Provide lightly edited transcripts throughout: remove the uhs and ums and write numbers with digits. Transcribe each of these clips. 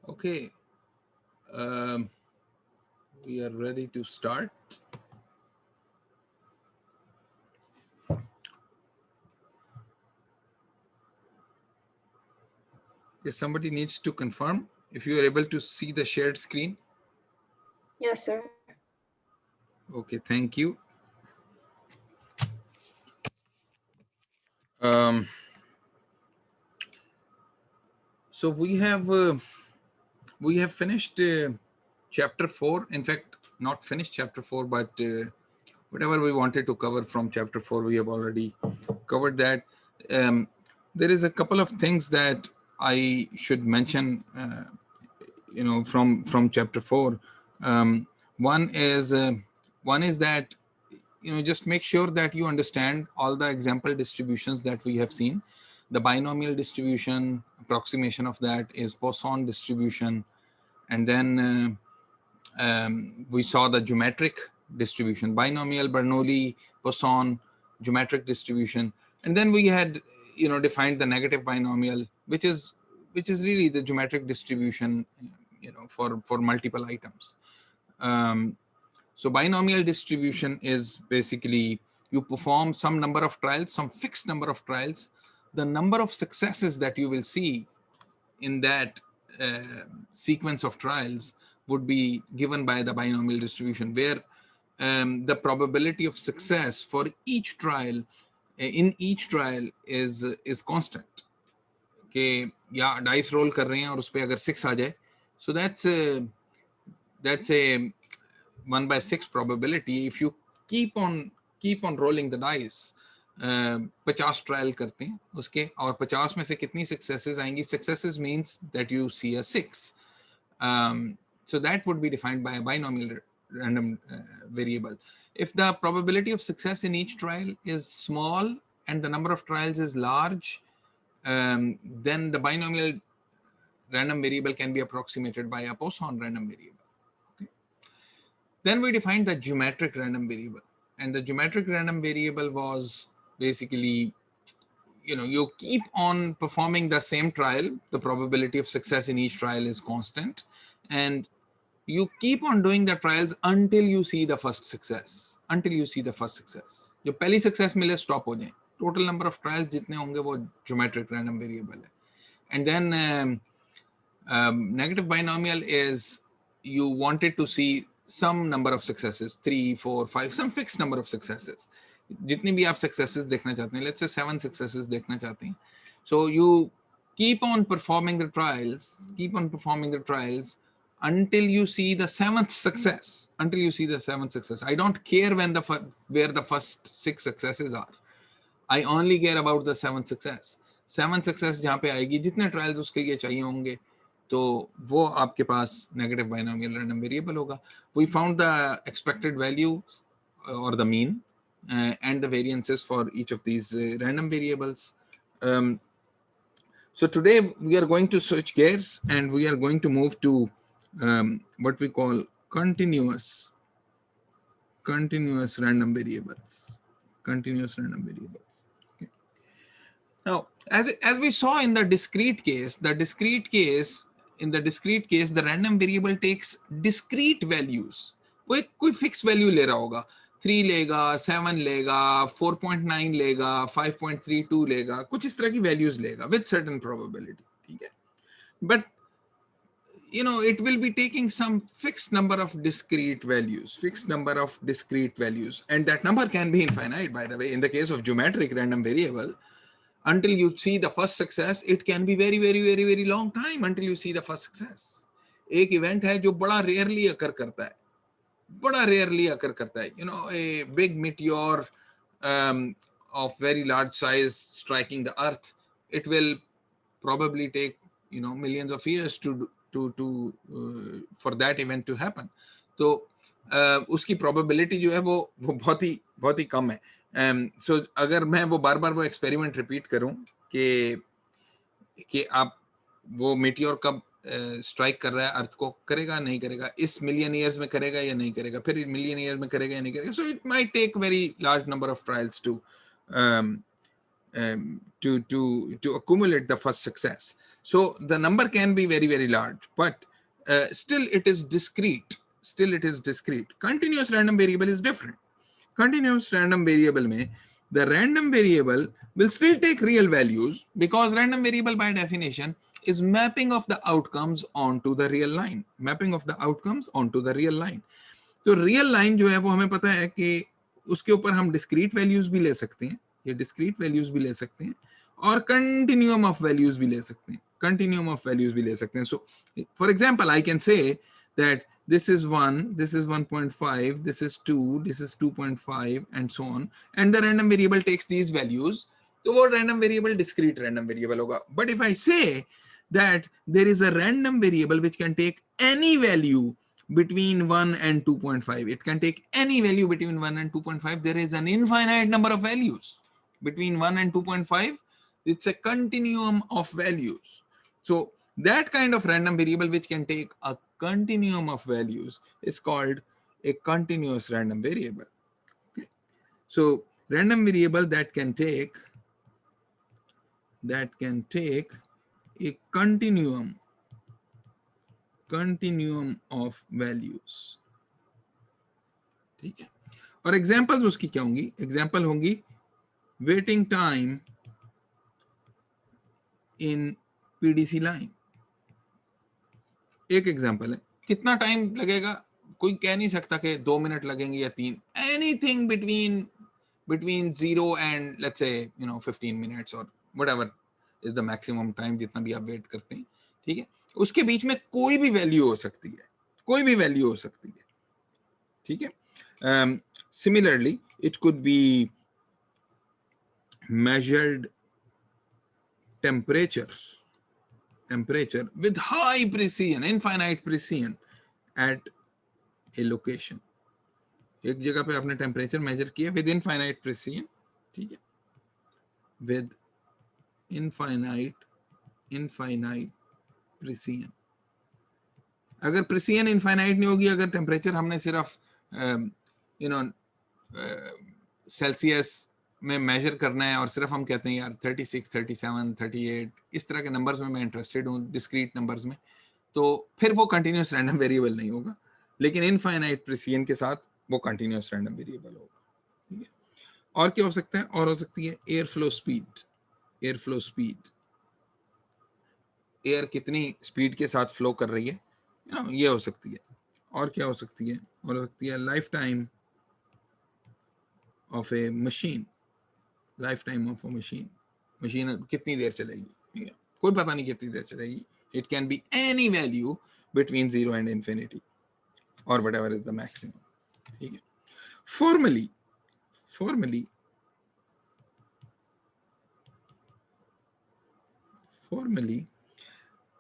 Okay, um, we are ready to start. If somebody needs to confirm if you are able to see the shared screen. Yes, sir. Okay, thank you. Um, so we have finished chapter 4. In fact, not finished chapter 4, but whatever we wanted to cover from chapter 4, we have already covered that. Um, there is a couple of things that I should mention, from chapter 4. Um, one is that just make sure that you understand all the example distributions that we have seen. The binomial distribution approximation of that is Poisson distribution, and then we saw the geometric distribution, binomial, Bernoulli, Poisson, geometric distribution, and then we had defined the negative binomial, which is really the geometric distribution, for multiple items. Um, so binomial distribution is basically you perform some number of trials, some fixed number of trials. The number of successes that you will see in that sequence of trials would be given by the binomial distribution, where the probability of success for each trial in each trial is constant. कि या dice role कर रहे हैं और उस पर अगर 6 आ जाए, so that's a 1/6 probability. If you keep on rolling the dice, 50 trial करते हैं उसके, और 50 में से कितनी सक्सेसेस आएंगी? Successes means that you see a 6. So that would be defined by a binomial random variable. If the probability of success in each trial is small and the number of trials is large, then the binomial random variable can be approximated by a Poisson random variable. Okay. Then we defined the geometric random variable, and the geometric random variable was basically, you keep on performing the same trial, the probability of success in each trial is constant, and you keep on doing the trials until you see the first success. जो पहली success मिले stop हो जाए. Total number of trials जितने होंगे वो geometric random variable है. And then negative binomial is you wanted to see some number of successes, 3, 4, 5, some fixed number of successes. जितनी भी आप successes देखना चाहते हैं, let's say 7 successes देखना चाहते हैं. So you keep on performing the trials until you see the seventh success. I don't care where the first 6 successes are. I only care about the 7th success. 7th success जहाँ पे आएगी, जितने trials उसके लिए चाहिए होंगे, तो वो आपके पास negative binomial random variable होगा. We found the expected values or the mean and the variances for each of these random variables. So today we are going to switch gears and we are going to move to what we call continuous random variables. Okay. Now, as we saw in the discrete case, the random variable takes discrete values. वो एक कोई fix value ले रहा होगा, 3 लेगा, 7 लेगा, 4.9 लेगा, 5.32 लेगा, कुछ इस तरह की वैल्यूज लेगा with certain probability. ठीक है, but it will be taking some fixed number of discrete values, and that number can be infinite, by the way. In the case of geometric random variable, until you see the first success, it can be very very very very long time until you see the first success. एक event है जो बड़ा rarely अकर करता है, a big meteor of very large size striking the earth. It will probably take millions of years for that event to happen. तो उसकी probability जो है वो बहुत ही कम है. So अगर मैं वो बार बार वो एक्सपेरिमेंट रिपीट करूं कि आप वो मीटियोर कब स्ट्राइक कर रहा है अर्थ को, करेगा नहीं करेगा, इस मिलियन ईयर्स में करेगा या नहीं करेगा, फिर मिलियन ईयर में करेगा या नहीं करेगा. So it might take very large number of trials to accumulate the first success. So the number can be very, very large, but still it is discrete. Still it is discrete. Continuous random variable is different. Continuous random variable में the random variable will still take real values, because random variable by definition is mapping of the outcomes onto the real line. Mapping of the outcomes onto the real line. तो real line जो है वो हमें पता है कि उसके ऊपर हम डिस्क्रीट वैल्यूज भी ले सकते हैं, ये डिस्क्रीट वैल्यूज भी ले सकते हैं, और कंटिन्यूम ऑफ वैल्यूज भी ले सकते हैं, कंटिन्यूम ऑफ वैल्यूज भी ले सकते हैं. So for example I can say that this is 1, this is 1.5, this is 2, this is 2.5, and so on, and the random variable takes these values. तो वो random variable discrete random variable होगा. But if I say that there is a random variable which can take any value between 1 and 2.5, it can take any value between 1 and 2.5. There is an infinite number of values between 1 and 2.5. It's a continuum of values. So that kind of random variable which can take a continuum of values is called a continuous random variable. Okay. So random variable that can take a continuum of values. ठीक है. और examples उसकी क्या होंगी? Example होंगी waiting time in PDC line. एक example है. कितना टाइम लगेगा कोई कह नहीं सकता कि 2 मिनट लगेंगे या 3. Anything between 0 and let's say 15 minutes or whatever is the maximum time जितना भी आप वेट करते हैं. ठीक है. उसके बीच में कोई भी वैल्यू हो सकती है, कोई भी वैल्यू हो सकती है. ठीक है. Similarly, it could be measured temperature with high precision, infinite precision at a location. एक जगह पे आपने टेम्परेचर मेजर किया विद इनफाइनाइट प्रिसीजन. ठीक है. With infinite precision. अगर प्रिसीजन इनफाइनाइट नहीं होगी, अगर टेम्परेचर हमने सिर्फ सेल्सियस में मेजर करना है और सिर्फ हम कहते हैं यार 36, 37, 38 इस तरह के नंबर्स में मैं इंटरेस्टेड हूँ, डिस्क्रीट नंबर्स में, तो फिर वो कंटिन्यूस रैंडम वेरिएबल नहीं होगा. लेकिन इनफाइनाइट प्रिसीजन के साथ वो कंटिन्यूस रैंडम वेरिएबल होगा. ठीक है. और क्या हो सकता है? और हो सकती है एयर फ्लो स्पीड. एयर कितनी स्पीड के साथ फ्लो कर रही है, ये हो सकती है. और क्या हो सकती है? और हो सकती है life time of A machine. Machine कितनी देर चलेगी? ठीक है. कोई पता नहीं कितनी देर चलेगी. It can be any value between 0 and infinity और व्हाटएवर इज द मैक्सिमम. ठीक है. फॉर्मली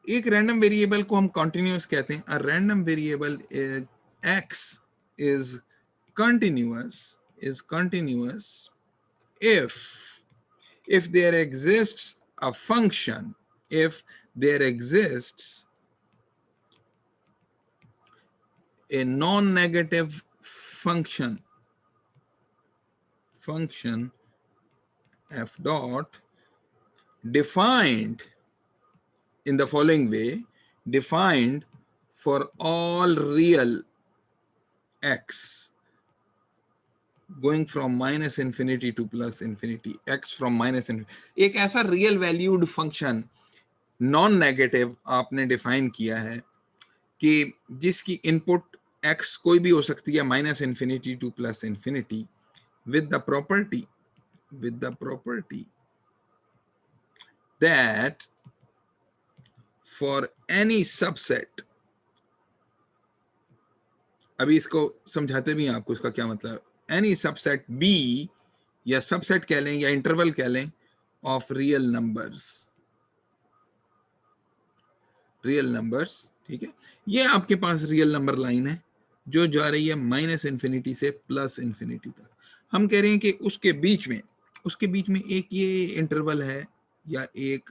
एक रैंडम वेरिएबल को हम कंटिन्यूअस कहते हैं. A random variable x is continuous if there exists a function, if there exists a non-negative function f dot defined in the following way, defined for all real x going from minus infinity to plus infinity, x from minus infinity. एक ऐसा real valued function non negative आपने define किया है कि जिसकी input x कोई भी हो सकती है minus infinity two plus infinity with the property that for any subset, अभी इसको समझाते भी हैं आपको इसका क्या मतलब. एनी सबसेट b या सबसेट कह लें या इंटरवल कह लें ऑफ रियल नंबर्स. ठीक है. ये आपके पास रियल नंबर लाइन है जो जा रही है माइनस इंफिनिटी से प्लस इंफिनिटी तक. हम कह रहे हैं कि उसके बीच में एक ये इंटरवल है या एक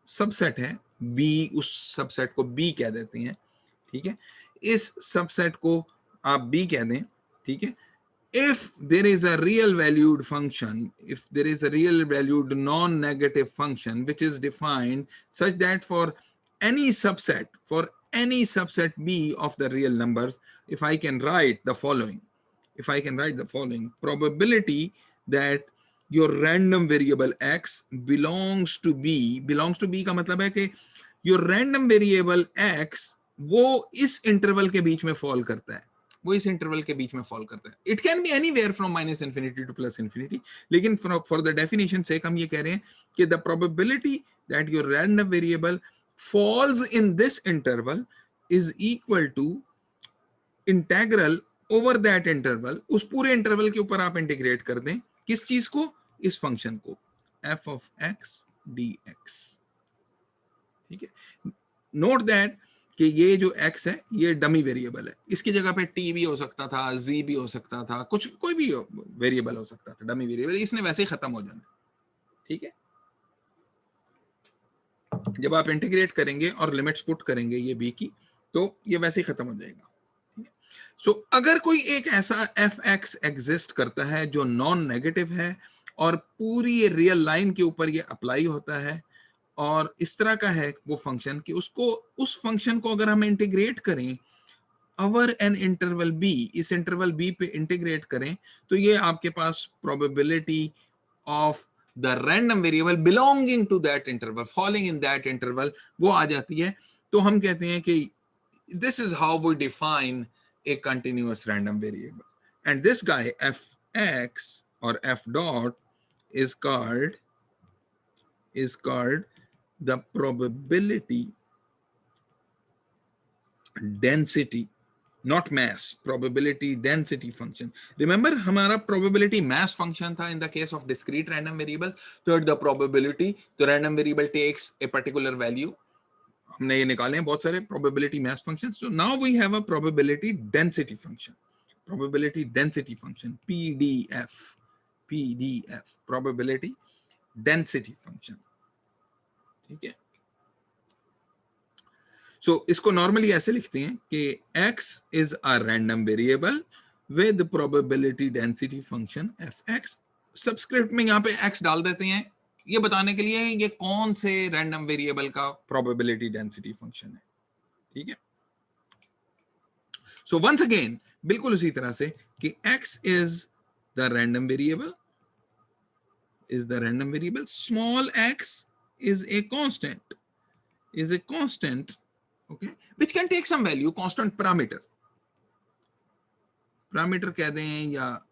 सबसेट है b. उस सबसेट को b कह देते हैं. ठीक है. इस सबसेट को आप b कह दें. ठीक है. if there is a real valued function, if there is a real valued non-negative function which is defined such that for any subset B of the real numbers, if I can write the following, probability that your random variable x belongs to B का मतलब है कि your random variable x वो इस interval के बीच में fall करता है, it can be anywhere from -∞ to +∞, लेकिन फॉर द डेफिनेशन से हम ये कह रहे हैं कि the probability that your random variable falls in this interval is equal to integral over that interval, उस पूरे इंटरवल के ऊपर आप इंटीग्रेट कर दें किस चीज को, इस फंक्शन को f of x dx। ठीक है, नोट दैट कि ये जो x है ये डमी वेरिएबल है, इसकी जगह पे t भी हो सकता था, z भी हो सकता था, कुछ कोई भी वेरिएबल हो सकता था, डमी वेरिएबल, इसने वैसे ही खत्म हो जाना। ठीक है, जब आप इंटीग्रेट करेंगे और लिमिट्स पुट करेंगे ये b की, तो ये वैसे ही खत्म हो जाएगा। सो अगर कोई एक ऐसा fx एग्जिस्ट करता है जो नॉन नेगेटिव है और पूरी रियल लाइन के ऊपर ये अप्लाई होता है और इस तरह का है वो फंक्शन कि उसको, उस फंक्शन को अगर हम इंटीग्रेट करें ओवर एन इंटरवल b, इस इंटरवल b पे इंटीग्रेट करें, तो ये आपके पास probability of the random variable belonging to that interval, falling in that interval, वो आ जाती है। तो हम कहते हैं कि this is how we define a continuous random variable, and this guy fx or f dot is called the probability density, not mass, probability density function. Remember हमारा probability mass function था in the case of discrete random variable, so the probability, the random variable takes a particular value, हमने ये निकाले हैं बहुत सारे probability mass functions. So now we have a probability density function, PDF, probability density function. ठीक है, so इसको normally ऐसे लिखते हैं कि x is a random variable with probability density function fx, subscript में यहाँ पे x डाल देते हैं ये बताने के लिए ये कौन से रैंडम वेरिएबल का प्रोबेबिलिटी डेंसिटी फंक्शन है। ठीक है, सो वंस अगेन बिल्कुल उसी तरह से कि x is the random variable, small x is a constant, okay, which can take some value, constant parameter कह दें या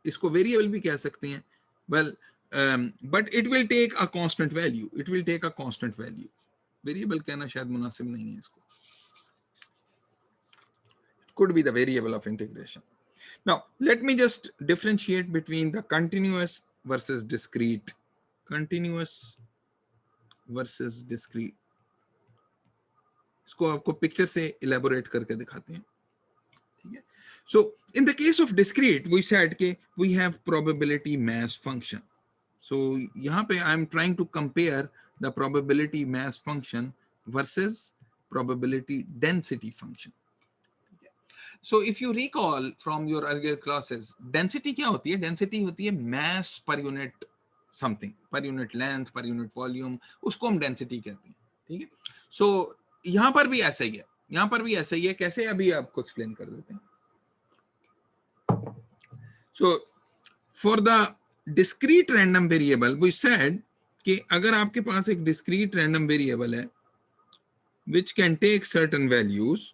इसको वेरिएबल भी कह सकते हैं, well but it will take a constant value, variable कहना शायद मुनासिब नहीं है इसको, it could be the variable of integration. Now let me just differentiate between the continuous versus discrete, इसको आपको पिक्चर से इलेबोरेट करके दिखाते हैं। ठीक है, so in the case of discrete we said कि we have probability mass function. So यहाँ पे I am trying to compare the probability mass function versus probability density function. So if you recall from your earlier classes, density क्या होती है? Density होती है mass per unit something, per unit length, per unit volume, उसको हम density कहते हैं। ठीक है, so यहाँ पर भी ऐसा ही है, कैसे अभी आपको explain कर देते हैं। So for the discrete random variable we said कि अगर आपके पास एक discrete random variable है which can take certain values,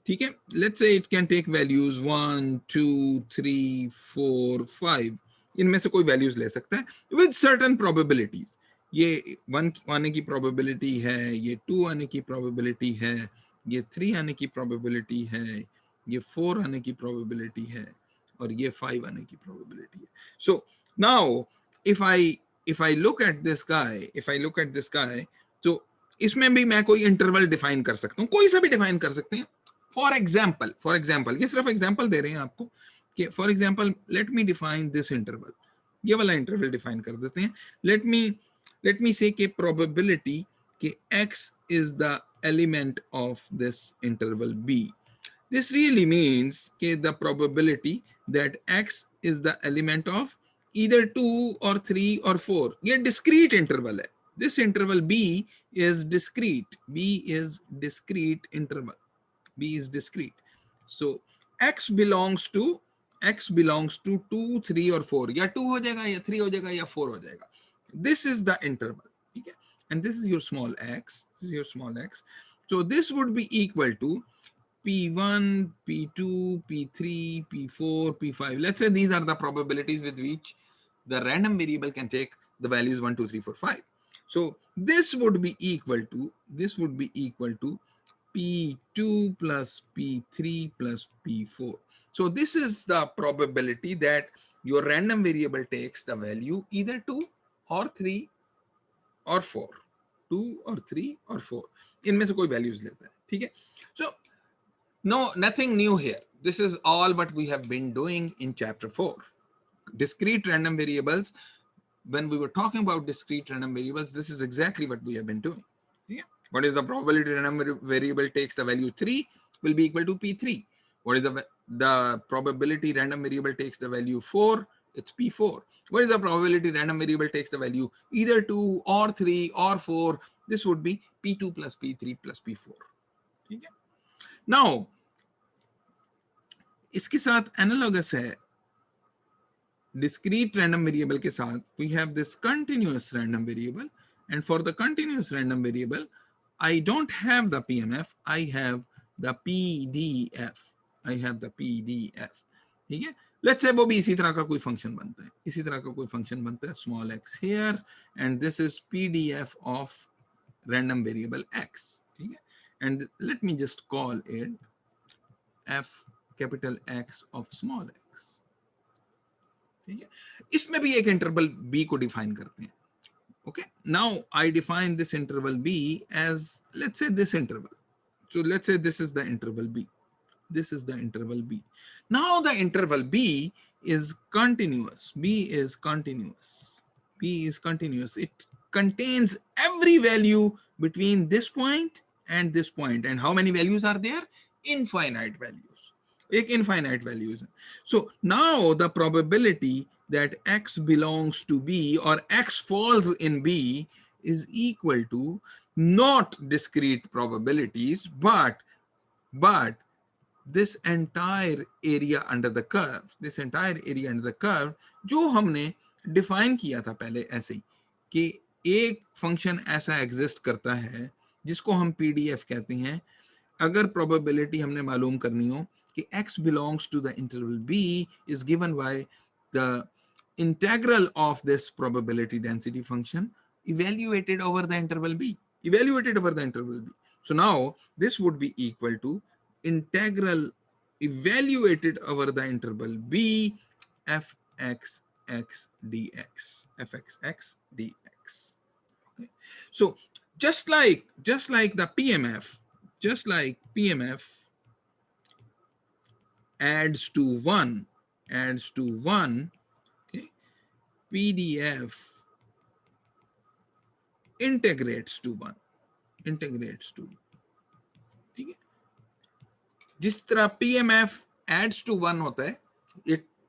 ठीक है, let's say it can take values 1 2 3 4 5, इनमें से कोई values ले सकता है with certain probabilities, ये 1 आने की probability है, ये 2 आने की probability है, ये 3 आने की probability है, ये 4 आने की probability है और ये 5 आने की probability है। So now if I look at this guy, तो इसमें भी मैं कोई इंटरवल डिफाइन कर सकता हूँ, कोई सा भी डिफाइन कर सकते हैं। फॉर एग्जाम्पल ये सिर्फ एग्जाम्पल दे रहे हैं आपको कि for example let me define this interval, ये वाला इंटरवल डिफाइन कर देते हैं। लेट मी से कि प्रोबेबिलिटी कि x is the element of this interval b, this really means कि the probability that x is the element of either 2 or 3 or 4. ये discrete interval है. This interval b is discrete. B is discrete interval. B is discrete. So x belongs to 2, 3 or 4. या 2 हो जाएगा या 3 हो जाएगा या 4 हो जाएगा. This is the interval. ठीक है? And this is your small x. This is your small x. So this would be equal to P1, P2, P3, P4, P5. Let's say these are the probabilities with which the random variable can take the values 1, 2, 3, 4, 5. So this would be equal to P2 plus P3 plus P4. So this is the probability that your random variable takes the value either 2 or 3 or 4. 2 or 3 or 4. इनमें से कोई values लेता है. ठीक है? So no, nothing new here. This is all what we have been doing in chapter 4. Discrete random variables. When we were talking about discrete random variables, this is exactly what we have been doing. Yeah. What is the probability random variable takes the value 3 will be equal to P3. What is the probability random variable takes the value 4? It's P4. What is the probability random variable takes the value either 2 or 3 or 4? This would be P2 plus P3 plus P4. Okay. Now, इसके साथ analogous है discrete random variable के साथ we have this continuous random variable, and for the continuous random variable I don't have the PMF, I have the PDF. ठीक है? Let's say वो भी इसी तरह का कोई फंक्शन बनता है, small x here, and this is PDF of random variable x. ठीक है? And let me just call it f capital X of small x. ठीक है? इसमें भी एक इंटरवल b को डिफाइन करते हैं. Okay, now I define this interval b as, let's say, this interval. So let's say this is the interval b. Now the interval b is continuous. It contains every value between this point and this point. And how many values are there? Infinite values. Infinite values. So now the probability that x belongs to b or x falls in b is equal to not discrete probabilities, but this entire area under the curve, जो हमने define किया था पहले ऐसे ही, कि एक function ऐसा exist करता है जिसको हम PDF कहते हैं. अगर probability हमने मालूम करनी हो कि x belongs to the interval b is given by the integral of this probability density function evaluated over the interval b. So now this would be equal to integral evaluated over the interval b fxx dx. Okay. So just like the PMF, adds to 1, okay, PDF integrates to 1. ठीक है? जिस तरह PMF adds to 1 होता है,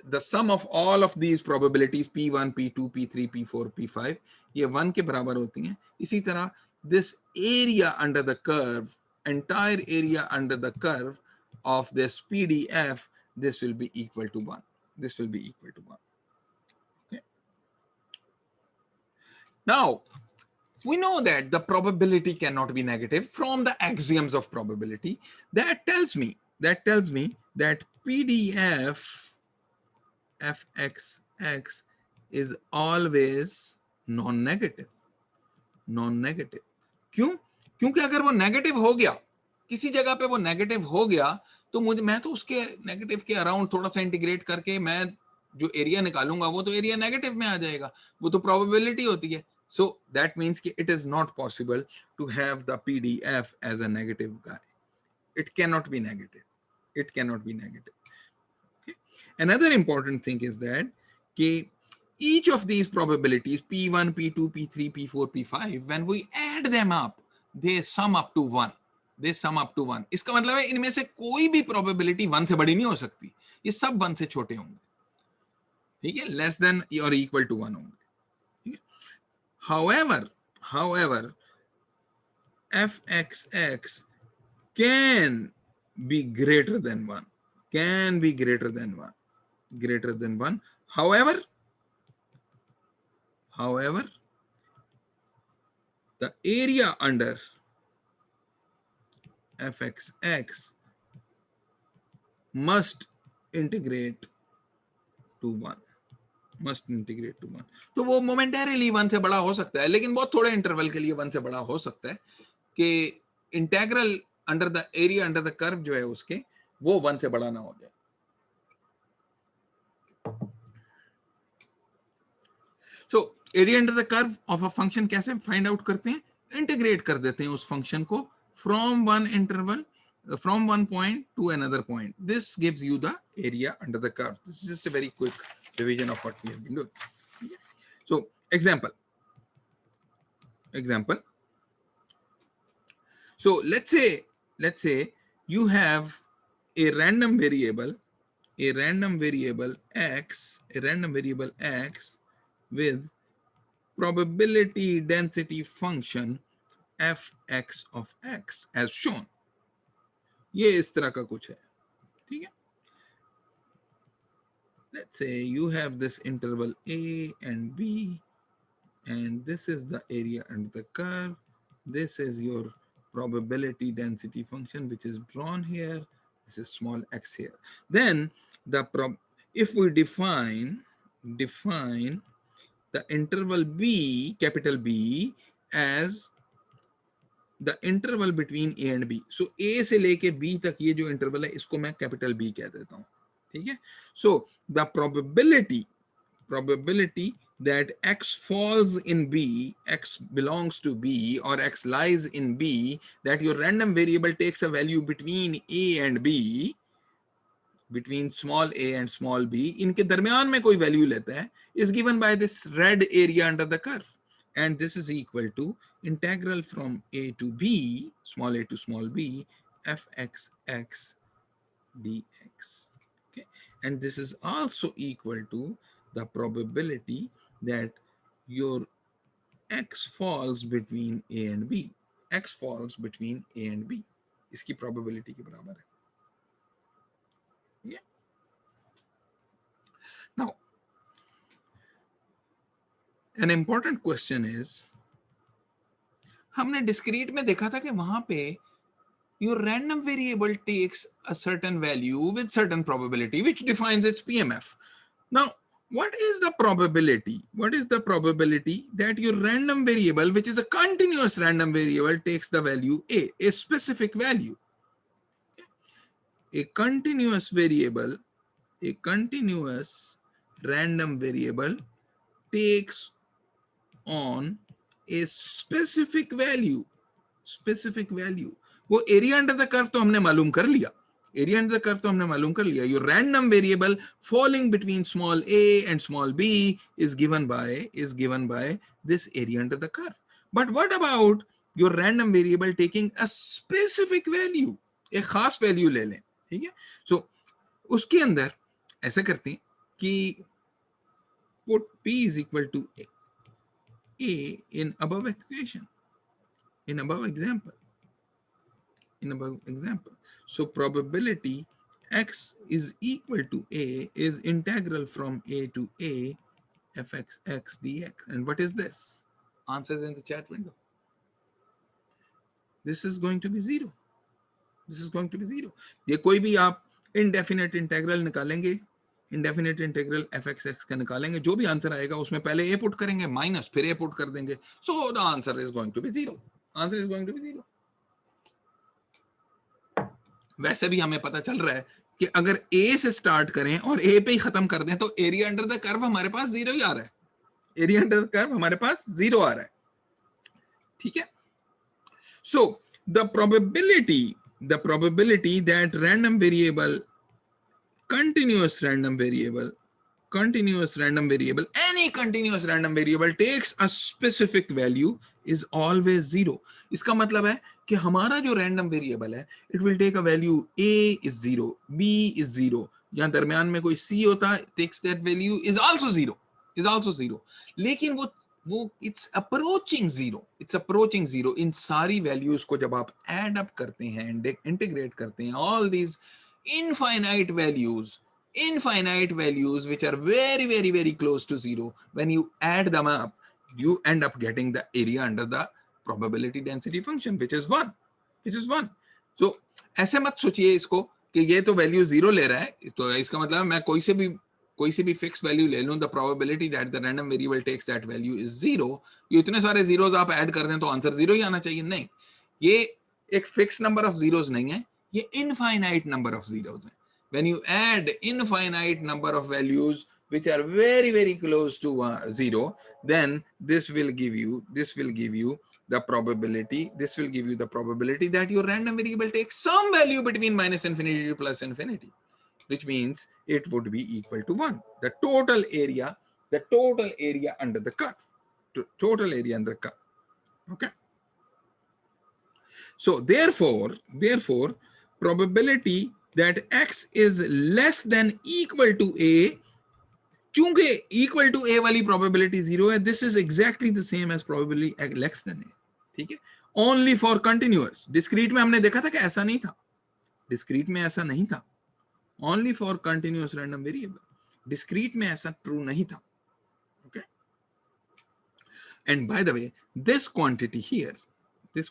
the sum of all of these probabilities P1, P2, P3, P4, P5 ये 1 के बराबर होती हैं. इसी तरह this area under the curve, entire area under the curve of this PDF, this will be equal to 1. Okay. Now, we know that the probability cannot be negative from the axioms of probability. That tells me that PDF fxx is always non-negative. क्यों? क्योंकि अगर वो negative हो गया, किसी जगह पे वो नेगेटिव हो गया, तो मैं तो उसके नेगेटिव के अराउंड थोड़ा सा इंटीग्रेट करके मैं जो एरिया निकालूंगा वो तो एरिया नेगेटिव में आ जाएगा. वो तो प्रोबेबिलिटी होती है. So that means कि it is not possible to have the PDF as a negative guy. It cannot be negative. Okay. Another important thing is that कि each of these probabilities P1, P2, P3, P4, P5, when we add them up, they sum up to 1. इसका मतलब है इनमें से कोई भी probability 1 से बड़ी नहीं हो सकती. ये सब 1 से छोटे होंगे, ठीक है, लेस देन और इक्वल टू 1 होंगे, ठीक है। however fxx can be greater than 1, can be greater than 1. However, the area under fxx must integrate to 1, must integrate to 1. तो वो मोमेंटरीली 1 से बड़ा हो सकता है, लेकिन बहुत थोड़े इंटरवल के लिए 1 से बड़ा हो सकता है कि integral under the area under the curve जो है उसके वो 1 से बड़ा ना हो जाए। So area under the curve of a function कैसे फाइंड आउट करते हैं? इंटीग्रेट कर देते हैं उस फंक्शन को from one interval, from one point to another point. This gives you the area under the curve. This is just a very quick revision of what we have been doing. So example. So let's say you have a random variable x with probability density function fx of x as shown. ये इस तरह का कुछ है, ठीक है। Let's say you have this interval a and b and this is the area under the curve. This is your probability density function which is drawn here. This is small x here. Then if we define the interval b, capital B, as the interval between a and b. So a से लेके b तक ये जो interval है इसको मैं capital B कह देता हूँ, ठीक है। So the probability that x falls in B, x belongs to B or x lies in B, that your random variable takes a value between a and b, between small a and small b, इनके दरमियान में कोई value लेता है, is given by this red area under the curve. And this is equal to integral from a to b, small a to small b, fxx dx. Okay, and this is also equal to the probability that your x falls between a and b. X falls between a and b. इसकी probability के बराबर है. Yeah. Now, an important question is, हमने discrete में देखा था कि वहां पे your random variable takes a certain value with certain probability which defines its PMF. Now, what is the probability? What is the probability that your random variable, which is a continuous random variable, takes the value a specific value? A continuous random variable takes on a specific value. वो area under the curve तो हमने मालूम कर लिया, your random variable falling between small a and small b is given by this area under the curve. But what about your random variable taking a specific value? एक खास value ले लें, ठीक है। सो उसके अंदर ऐसा करते हैं कि put p is equal to a in above equation, in above example. So probability x is equal to a is integral from a to a fxx dx. And what is this? Answers in the chat window. This is going to be 0. ये कोई भी आप indefinite integral निकालेंगे, indefinite integral fxx का निकालेंगे, जो भी answer आएगा उसमें पहले a पुट करेंगे माइनस फिर a पुट कर देंगे. So the answer is going to be 0. वैसे भी हमें पता चल रहा है कि अगर a से स्टार्ट करें और a पे ही खत्म कर दें तो एरिया अंडर द कर्व हमारे पास 0 ही आ रहा है. एरिया अंडर द कर्व हमारे पास 0 आ रहा है, ठीक है। So the probability that random variable, continuous random variable, any continuous random variable takes a specific value is always 0. इसका मतलब है कि हमारा जो random variable है, it will take a value a is 0, b is 0, यहाँ दरमियान में कोई c होता, takes that value is also zero, लेकिन वो it's approaching zero, इन सारी वैल्यूज को जब आप एड अप करते हैं, इंटीग्रेट करते हैं, all these infinite values which are very very very close to zero, when you add them up, you end up getting the area under the probability density function, which is 1. So ऐसे मत सोचिए इसको कि ये तो value zero ले रहा है, तो इसका मतलब मैं कोई से भी फिक्स वैल्यू ले लूं, the probability that the random variable takes that value is zero, ये इतने सारे जीरोस आप ऐड कर दें तो आंसर जीरो ही आना चाहिए। नहीं, ये एक फिक्स नंबर ऑफ जीरोस नहीं है, ये इनफाइनाइट नंबर ऑफ जीरोस है। When you add infinite number of values which are very very close to zero, then this will give you the probability that your random variable takes some value between minus infinity to plus infinity, which means it would be equal to 1. The total area under the curve. Okay. So therefore, probability that x is less than equal to a, चूंकि equal to a वाली probability 0 है, this is exactly the same as probability less than a. ठीक है, only for continuous. discrete में हमने देखा था कि ऐसा नहीं था, discrete में ऐसा नहीं था, only for continuous random variable. discrete में ऐसा true नहीं था. Okay. And by the way, this quantity here, this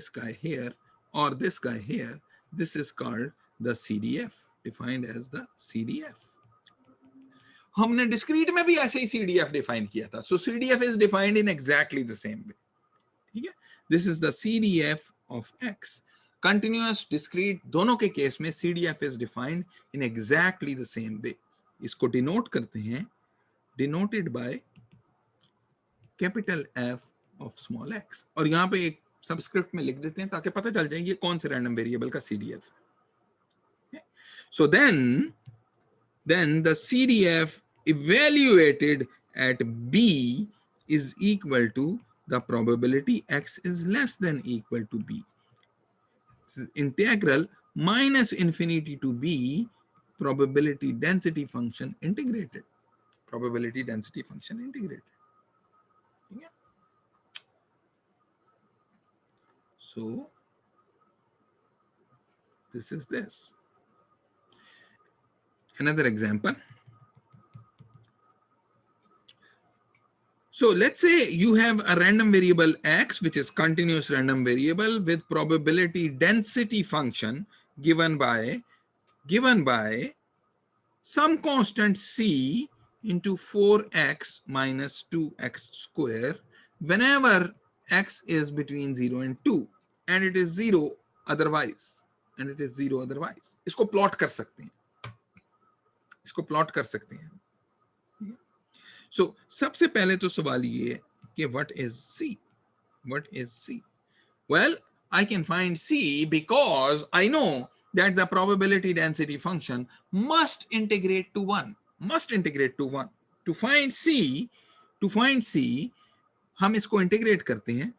guy here, or this guy here, this is called the CDF, defined as the CDF. हमने discrete में भी ऐसे ही CDF define किया था. So CDF is defined in exactly the same way. ठीक है, this is the CDF of X. Continuous, discrete दोनों के केस में CDF is defined in exactly the same way. इसको डिनोट करते हैं, denoted by capital F of small x. और यहाँ पे एक सबस्क्रिप्ट में लिख देते हैं ताकि पता चल जाए ये कौन से रैंडम वेरिएबल का CDF है. So then the CDF evaluated at B is equal to the probability x is less than equal to B. This is integral minus infinity to B probability density function integrated. Yeah. So this is this. Another example. So let's say you have a random variable x, which is continuous random variable with probability density function given by some constant c into 4x minus 2x square whenever x is between 0 and 2 and it is 0 otherwise. इसको plot कर सकते हैं. So सबसे पहले तो सवाल ये है कि what is C? Well, I can find C because I know that the probability density function must integrate to 1. To find C, हम इसको इंटीग्रेट करते हैं.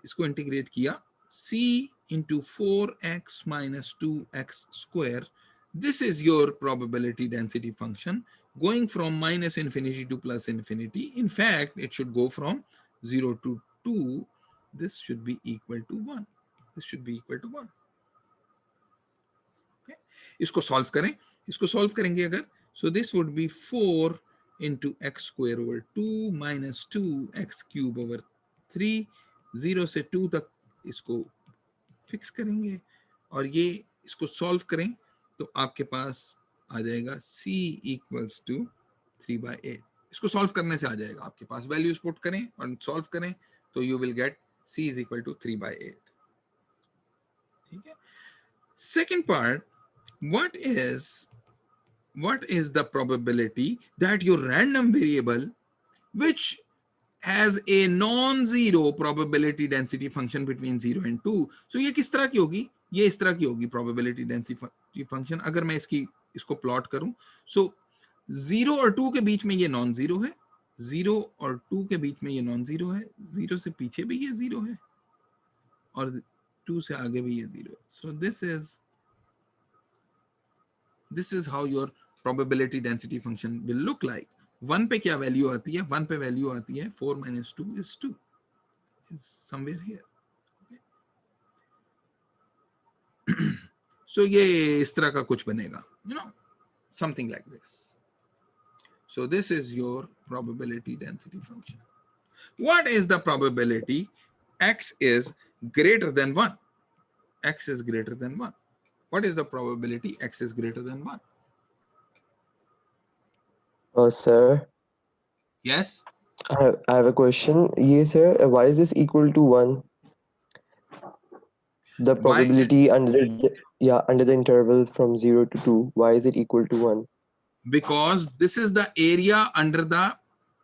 इसको इंटीग्रेट किया, C into 4x minus 2x square. This is your probability density function going from minus infinity to plus infinity. In fact, it should go from 0 to 2. This should be equal to 1. Okay. इसको solve करेंगे अगर, so this would be 4 into x square over 2 minus 2x cube over 3. 0 से 2 तक इसको fix करेंगे और ये इसको सॉल्व करें तो आपके पास आ जाएगा c equals to 3/8. इसको सॉल्व करने से आ जाएगा आपके पास, वैल्यूज पुट करें और सॉल्व करें तो you will get c is equal to 3/8. ठीक है. Second part, what is the probability that your random variable which has a non-zero probability density function between 0 and 2. So ये किस तरह की होगी? ये इस तरह की होगी probability density function. अगर मैं इसको प्लॉट करूं, so 0 और 2 के बीच में ये नॉन जीरो है, 0 और 2 के बीच में ये नॉन जीरो है, 0 से पीछे भी ये 0 है और 2 से आगे भी ये 0 है. So this is This is how your probability density function will look like. 1 पे क्या वैल्यू आती है? 1 पे वैल्यू आती है 4 minus 2 is 2, is somewhere here. So ये इस तरह का कुछ बनेगा, you know, something like this. So this is your probability density function. What is the probability x is greater than 1? X is greater than 1. What is the probability x is greater than 1? Sir, Yes? I have a question. Yes, sir. Why is this equal to 1? The Why? probability under the interval from 0 to 2. Why is it equal to 1? Because this is the area under the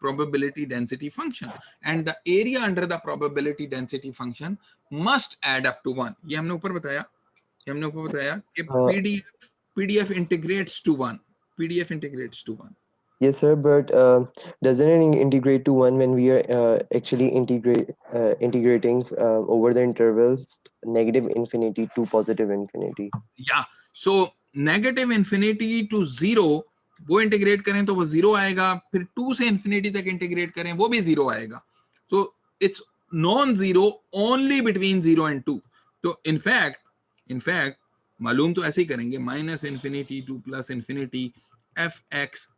probability density function, and the area under the probability density function must add up to 1. ये हमने ऊपर बताया कि PDF integrates to 1. PDF integrates to 1. Yes, sir. But doesn't it integrate to 1 when we are actually integrating over the interval negative infinity to positive infinity? Yeah. So negative infinity to 0 वो integrate करें तो वो 0 आएगा, फिर 2 से infinity तक integrate करें वो भी 0 आएगा. So it's non-zero only between 0 and 2. तो in fact मालूम तो ऐसे ही करेंगे, minus infinity to plus infinity f(x)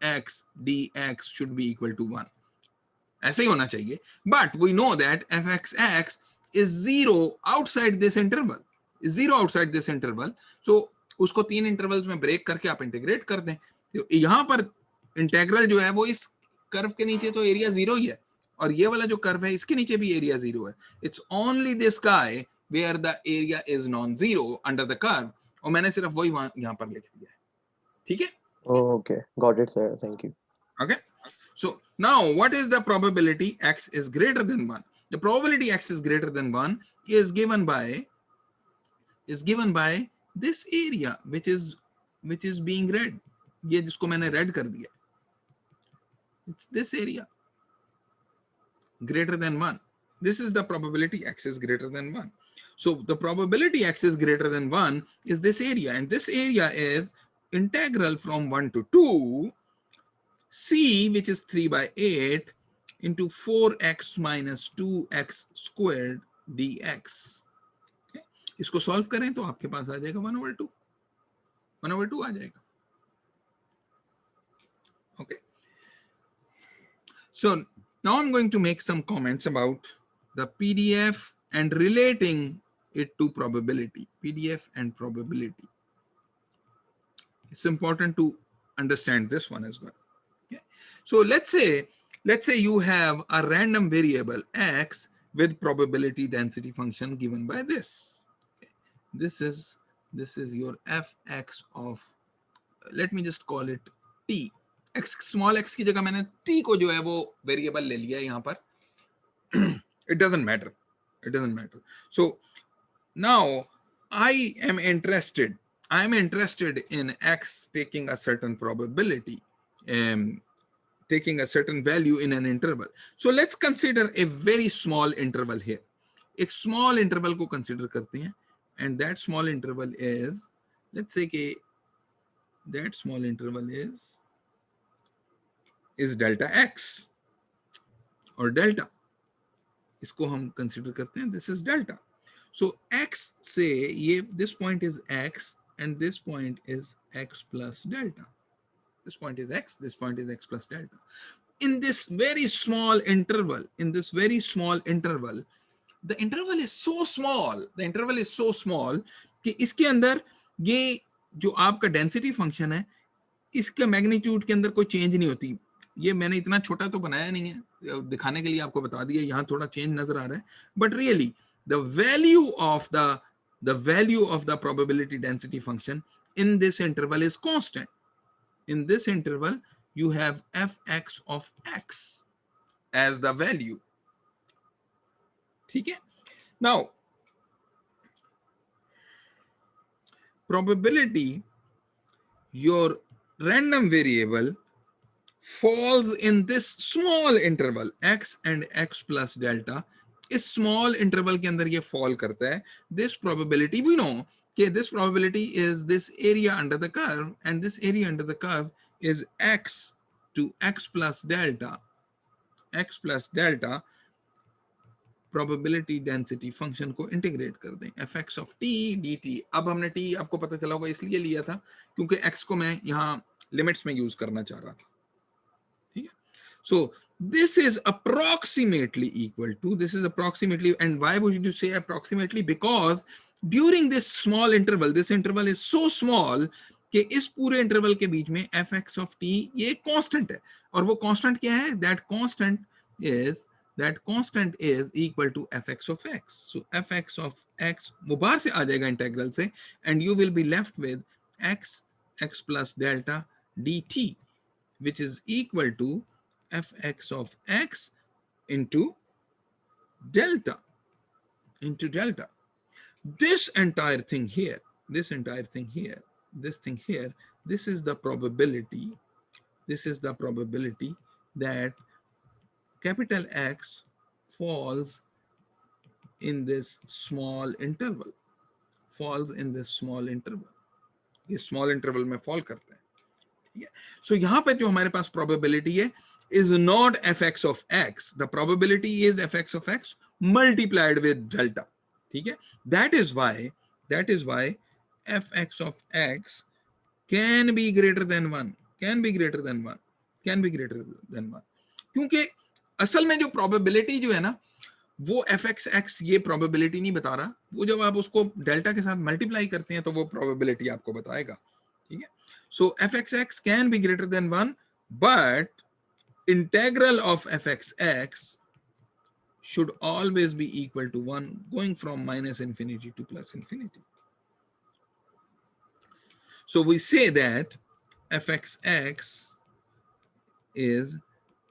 dx should be equal to 1. ऐसे ही होना चाहिए. But we know that f(x) is 0 outside this interval. Is 0 outside this interval. So उसको 3 intervals में ब्रेक करके आप इंटीग्रेट कर दें. तो यहाँ पर इंटीग्रल जो है वो इस कर्व के नीचे तो एरिया 0 ही है, और ये वाला जो कर्व है इसके नीचे भी एरिया 0 है. It's only this guy where the area is non zero under the curve, और मैंने सिर्फ वही यहाँ पर लिख दिया है. ठीक है? Oh, okay. Got it, sir. Thank you. Okay. So now what is the probability x is greater than 1? The probability x is greater than 1 is given by this area which is being read. ये जिसको मैंने red कर दिया, it's this area greater than 1. This is the probability x is greater than 1. So the probability x is greater than 1 is this area, and this area is integral from 1 to 2 c, which is 3 by 8 into 4x minus 2x squared dx. Okay? इसको solve करें तो आपके पास आ जाएगा 1/2. 1/2 आ जाएगा. Okay. So now I'm going to make some comments about the PDF and relating it to probability. PDF and probability. It's important to understand this one as well. Okay. So let's say you have a random variable x with probability density function given by this. Okay. This is your f(x) of, let me just call it t. x, small x की जगह मैंने t को जो है वो variable ले लिया है यहाँ पर. It doesn't matter. So now I am interested in x taking a certain probability, taking a certain value in an interval. So let's consider a very small interval here. एक small interval को consider करते हैं, and that small interval is, let's say कि that small interval is delta x or delta. इसको हम consider करते हैं, this is delta. So x say ये, this point is x and this point is x plus delta. This point is x, this point is x plus delta. In this very small interval, the interval is so small कि इसके अंदर ये जो आपका density function है इसके magnitude के अंदर कोई चेंज नहीं होती. ये मैंने इतना छोटा तो बनाया नहीं है, दिखाने के लिए आपको बता दिया. यहाँ थोड़ा चेंज नजर आ रहा है, but really the value of the probability density function in this interval is constant. In this interval you have f(x) of x as the value. ठीक है? Now probability, your random variable falls in this small interval x and x plus delta. इस small interval के अंदर ये fall करता है. This probability we know okay, this probability is this area under the curve, and this area under the curve is x to x plus delta probability density function को integrate कर दें fx of t dt. अब हमने t आपको पता चला होगा इसलिए लिया था क्योंकि x को मैं यहाँ लिमिट्स में यूज करना चाह रहा था, ठीक है. So this is approximately equal to, this is approximately, and why would you say approximately? Because during this small interval, this interval is so small कि इस पूरे इंटरवल के बीच में fx of t ये कांस्टेंट है, और वो कांस्टेंट क्या है? that constant is equal to fx of x. So fx of x वो बाहर से आ जाएगा इंटीग्रल से, and you will be left with x plus delta dt, which is equal to fx of x into delta. This entire thing here, this thing here, this is the probability that capital X falls in this small interval, ये small interval में fall करता है, ठीक है. So यहाँ पे जो हमारे पास probability है is not fx of x, the probability is fx of x multiplied with delta, ठीक है. That is why fx of x can be greater than 1, क्योंकि असल में जो probability जो है ना वो fx ये probability नहीं बता रहा, वो जब आप उसको डेल्टा के साथ मल्टीप्लाई करते हैं तो वो probability आपको बताएगा, ठीक है. So fx can be greater than 1, but integral of fx should always be equal to 1, going from minus infinity to plus infinity. So we say that fx is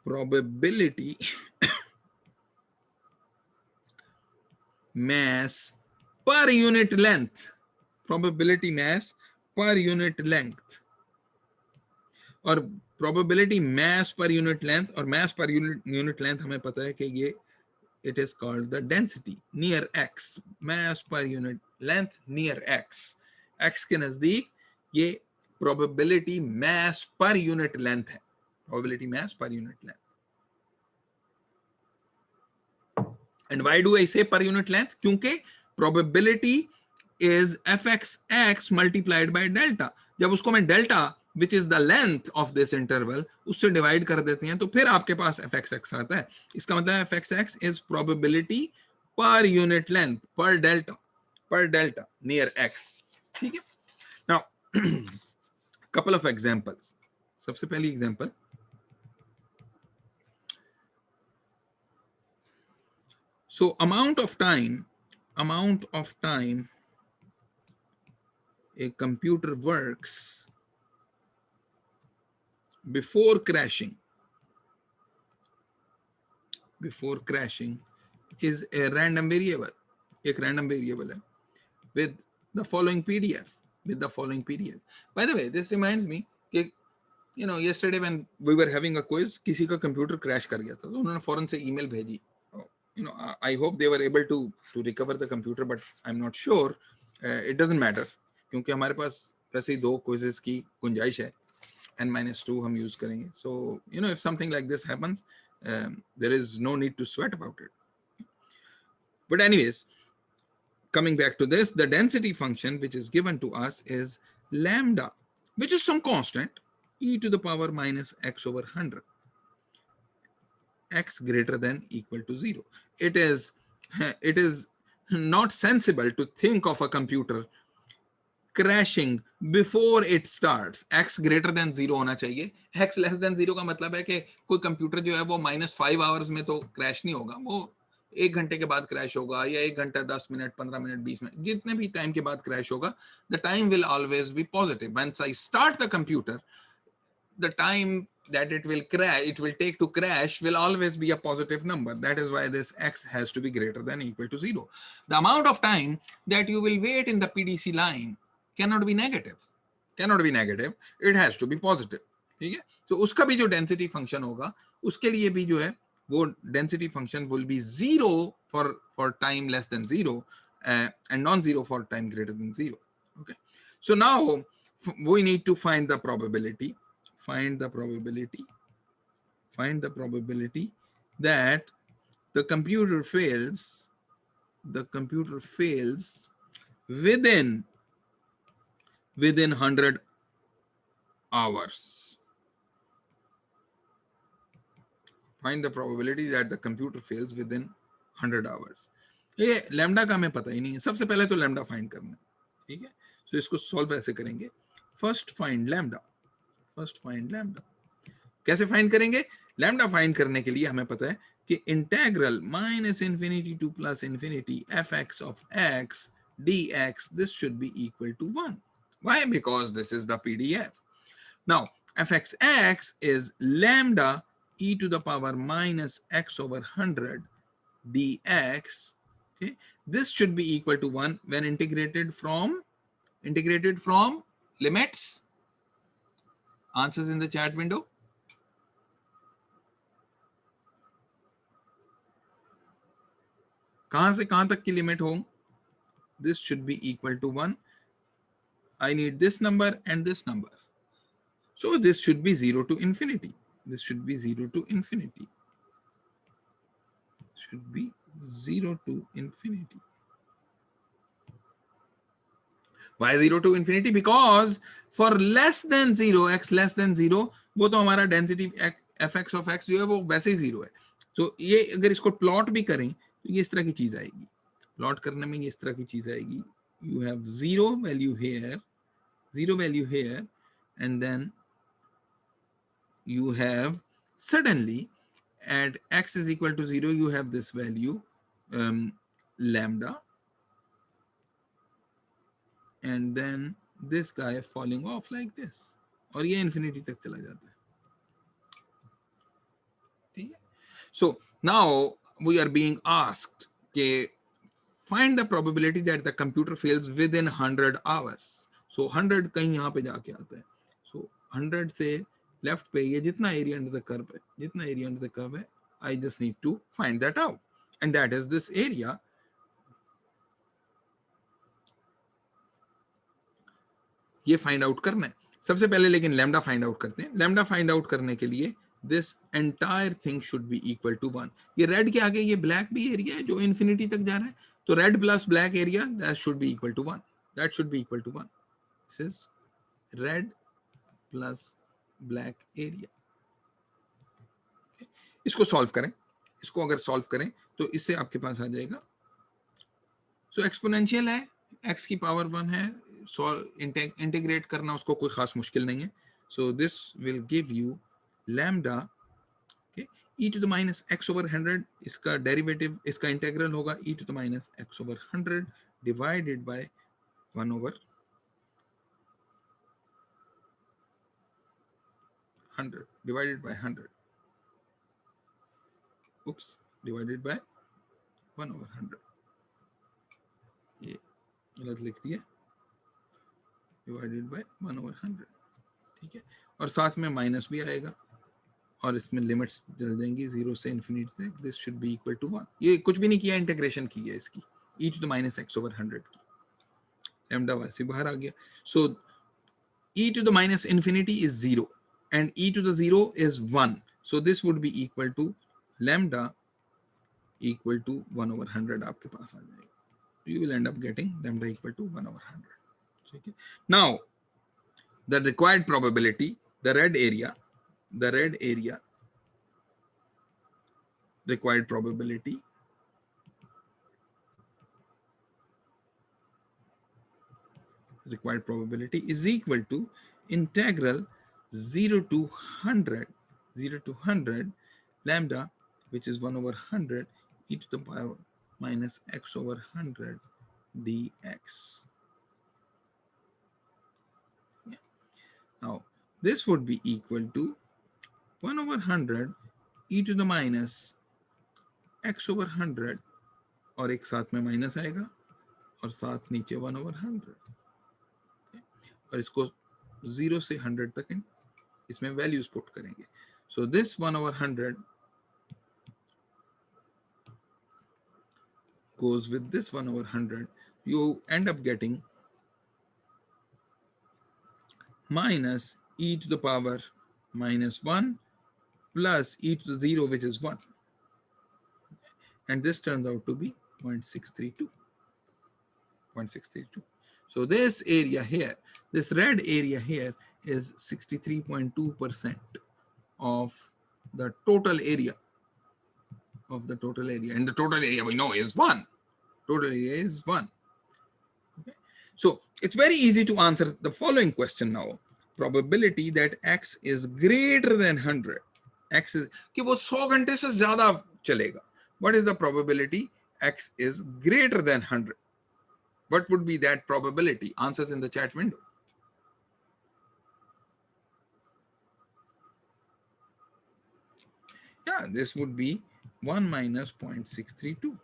probability mass per unit length, और probability mass per unit length, और mass per unit length हमें पता है कि ये it is called the density near x, mass per unit length near x के नजदीक ये probability mass per unit length है, And why do I say per unit length? क्योंकि probability is fx multiplied by delta. जब उसको मैं delta, which is the length of this interval, उससे divide कर देते हैं तो फिर आपके पास fxx आता है. इसका मतलब है fxx is probability per unit length, per delta near x. ठीक है. Now couple of examples. सबसे पहली example, so amount of time a computer works before crashing is a random variable, एक random variable है with the following PDF. By the way, this reminds me कि yesterday when we were having a quiz, किसी का computer crash कर गया था तो उन्होंने फौरन से email भेजी. I hope they were able to recover the computer, but I'm not sure. It doesn't matter क्योंकि हमारे पास वैसे ही 2 quizzes की गुंजाइश है, n-2 हम use करेंगे. So if something like this happens, there is no need to sweat about it. But anyways, coming back to this, the density function which is given to us is lambda, which is some constant e to the power minus x over 100, x greater than equal to 0. It is not sensible to think of a computer crashing before it starts. X greater than 0 होना चाहिए. X less than 0 का मतलब है कि कोई computer जो है वो -5 आवर्स में तो क्रैश नहीं होगा, वो 1 घंटे के बाद क्रैश होगा या 1 घंटा 10 मिनट 15 मिनट 20 मिनट जितने भी टाइम के बाद क्रैश होगा. The time will always be positive. Once I start the computer, the time that it will take to crash will always be a positive number. That is why this x has to be greater than equal to 0. The amount of time that you will wait in the PDC line cannot be negative. It has to be positive. ठीक है. तो उसका भी जो density function होगा उसके लिए भी जो है वो density function will be 0 for time less than 0 and non-zero for time greater than 0. So now we need to find the probability. Find the probability that the computer fails. The computer fails within 100 hours. Find the probability that the computer fails within 100 hours. ये lambda का हमें पता ही नहीं है. सबसे पहले तो lambda find करना है. ठीक है. So इसको सॉल्व ऐसे करेंगे. First find lambda. कैसे फाइंड करेंगे? लैम्डा फाइंड करने के लिए हमें पता है कि integral -∞ to +∞ fx of x dx, this should be equal to 1. Why? Because this is the PDF. Now fxx is lambda e to the power minus x over 100 dx. Okay, this should be equal to 1 when integrated from limits. Answers in the chat window. कहां से कहां तक की limit हो? This should be equal to 1. I need this number and this number. So this should be 0 to infinity. This should be 0 to infinity. Should be 0 to infinity. Why 0 to infinity? Because for less than 0, x less than 0, वो तो हमारा density fx of x जो है वो वैसे ही 0 है. तो ये अगर इसको प्लॉट भी करें तो ये इस तरह की चीज आएगी. प्लॉट करने में ये इस तरह की चीज आएगी. You have 0 value here, and then you have suddenly at x is equal to 0, you have this value lambda, and then this guy falling off like this, और ये infinity तक चला जाता है. ठीक है. So now we are being asked कि find the probability that the computer fails within 100 hours. So 100 कहीं यहाँ पे जाके आता है. So 100 से लेफ्ट पे ये जितना एरिया अंडर द कर्व है, I just need to find that out, and that is this area. ये फाइंड आउट करना है सबसे पहले, लेकिन लैम्डा फाइंड आउट करते हैं. लैम्डा फाइंड आउट करने के लिए this entire thing should be equal to 1. ये रेड के आगे ये ब्लैक भी एरिया है जो इन्फिनिटी तक जा रहा है, तो red plus black area that should be equal to 1. That should be equal to 1. This is red plus black area. इसको सॉल्व करें. इसको अगर सॉल्व करें तो इससे आपके पास आ जाएगा. सो एक्सपोनेंशियल है, x की पावर 1 है, इंटीग्रेट करना उसको कोई खास मुश्किल नहीं है. So this will give you lambda e to the minus x over 100. इसका डेरिवेटिव, इसका इंटीग्रल होगा e to the minus x over 100 divided by 1 over 100 divided by 100. Oops, divided by 1 over 100. ये गलत लिख दिया. Divided by 1 over 100. ठीक है. और साथ में माइनस भी आएगा और इसमें लिमिट्स चल जाएंगी 0 से इन्फिनिटी तक. This should be equal to 1. ये कुछ भी नहीं किया, इंटीग्रेशन की है इसकी e to the minus x over 100 की. लैम्डा वैसे बाहर आ गया. सो e to the minus infinity is 0 and e to the 0 is 1. So this would be equal to lambda equal to 1 over 100 आपके पास आ जाएगा. You will end up getting lambda equal to 1 over 100. Okay. Now, the required probability, the red area required probability is equal to integral 0 to 100 lambda, which is 1 over 100 e to the power minus x over 100 dx. Yeah. Now this would be equal to 1 over 100 e to the minus x over 100, और एक साथ में minus आएगा और साथ नीचे 1 over 100. और इसको 0 से 100 तक इसमें वैल्यूज पुट करेंगे. So this 1 over 100 goes with this 1 over 100. You end up getting minus e to the power minus 1 plus e to the 0, which is 1. And this turns out to be 0.632. 0.632. So this area here, this red area here is 63.2% of the total area and the total area we know is 1. Total area is 1. Okay. So it's very easy to answer the following question now. Probability that x is greater than 100. X is कि वो 100 घंटे से ज़्यादा चलेगा. What is the probability x is greater than 100? What would be that probability? Answers in the chat window. Yeah, this would be 1 minus 0.632.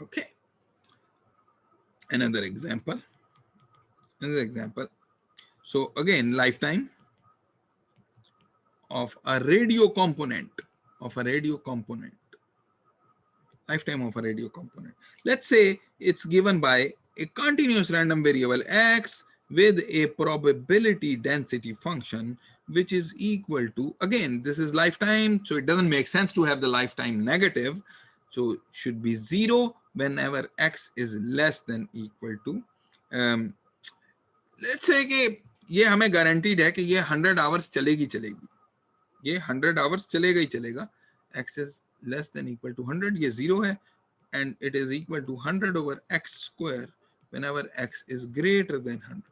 Okay. Another example. So again, lifetime of a radio component. Lifetime of a radio component. Let's say it's given by a continuous random variable x with a probability density function which is equal to, again, this is lifetime, so it doesn't make sense to have the lifetime negative. So it should be 0 whenever x is less than equal to, let's say कि ये हमें guaranteed है कि ये 100 hours चलेगी, ये 100 hours चलेगा ही चलेगा. X is less than equal to 100, ये 0 है, and it is equal to 100 over x square whenever x is greater than 100.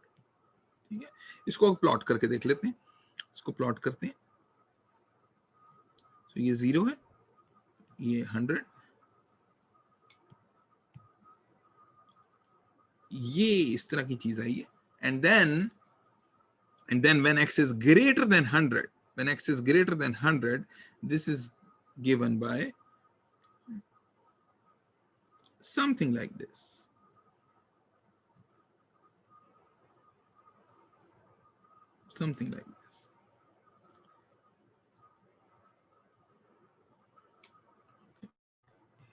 ठीक है, इसको प्लॉट करके देख लेते हैं. इसको प्लॉट करते हैं. तो ये 0 है, ये 100, ये इस तरह की चीज आई है. And then when x is greater than 100, this is given by something like this. Something like this.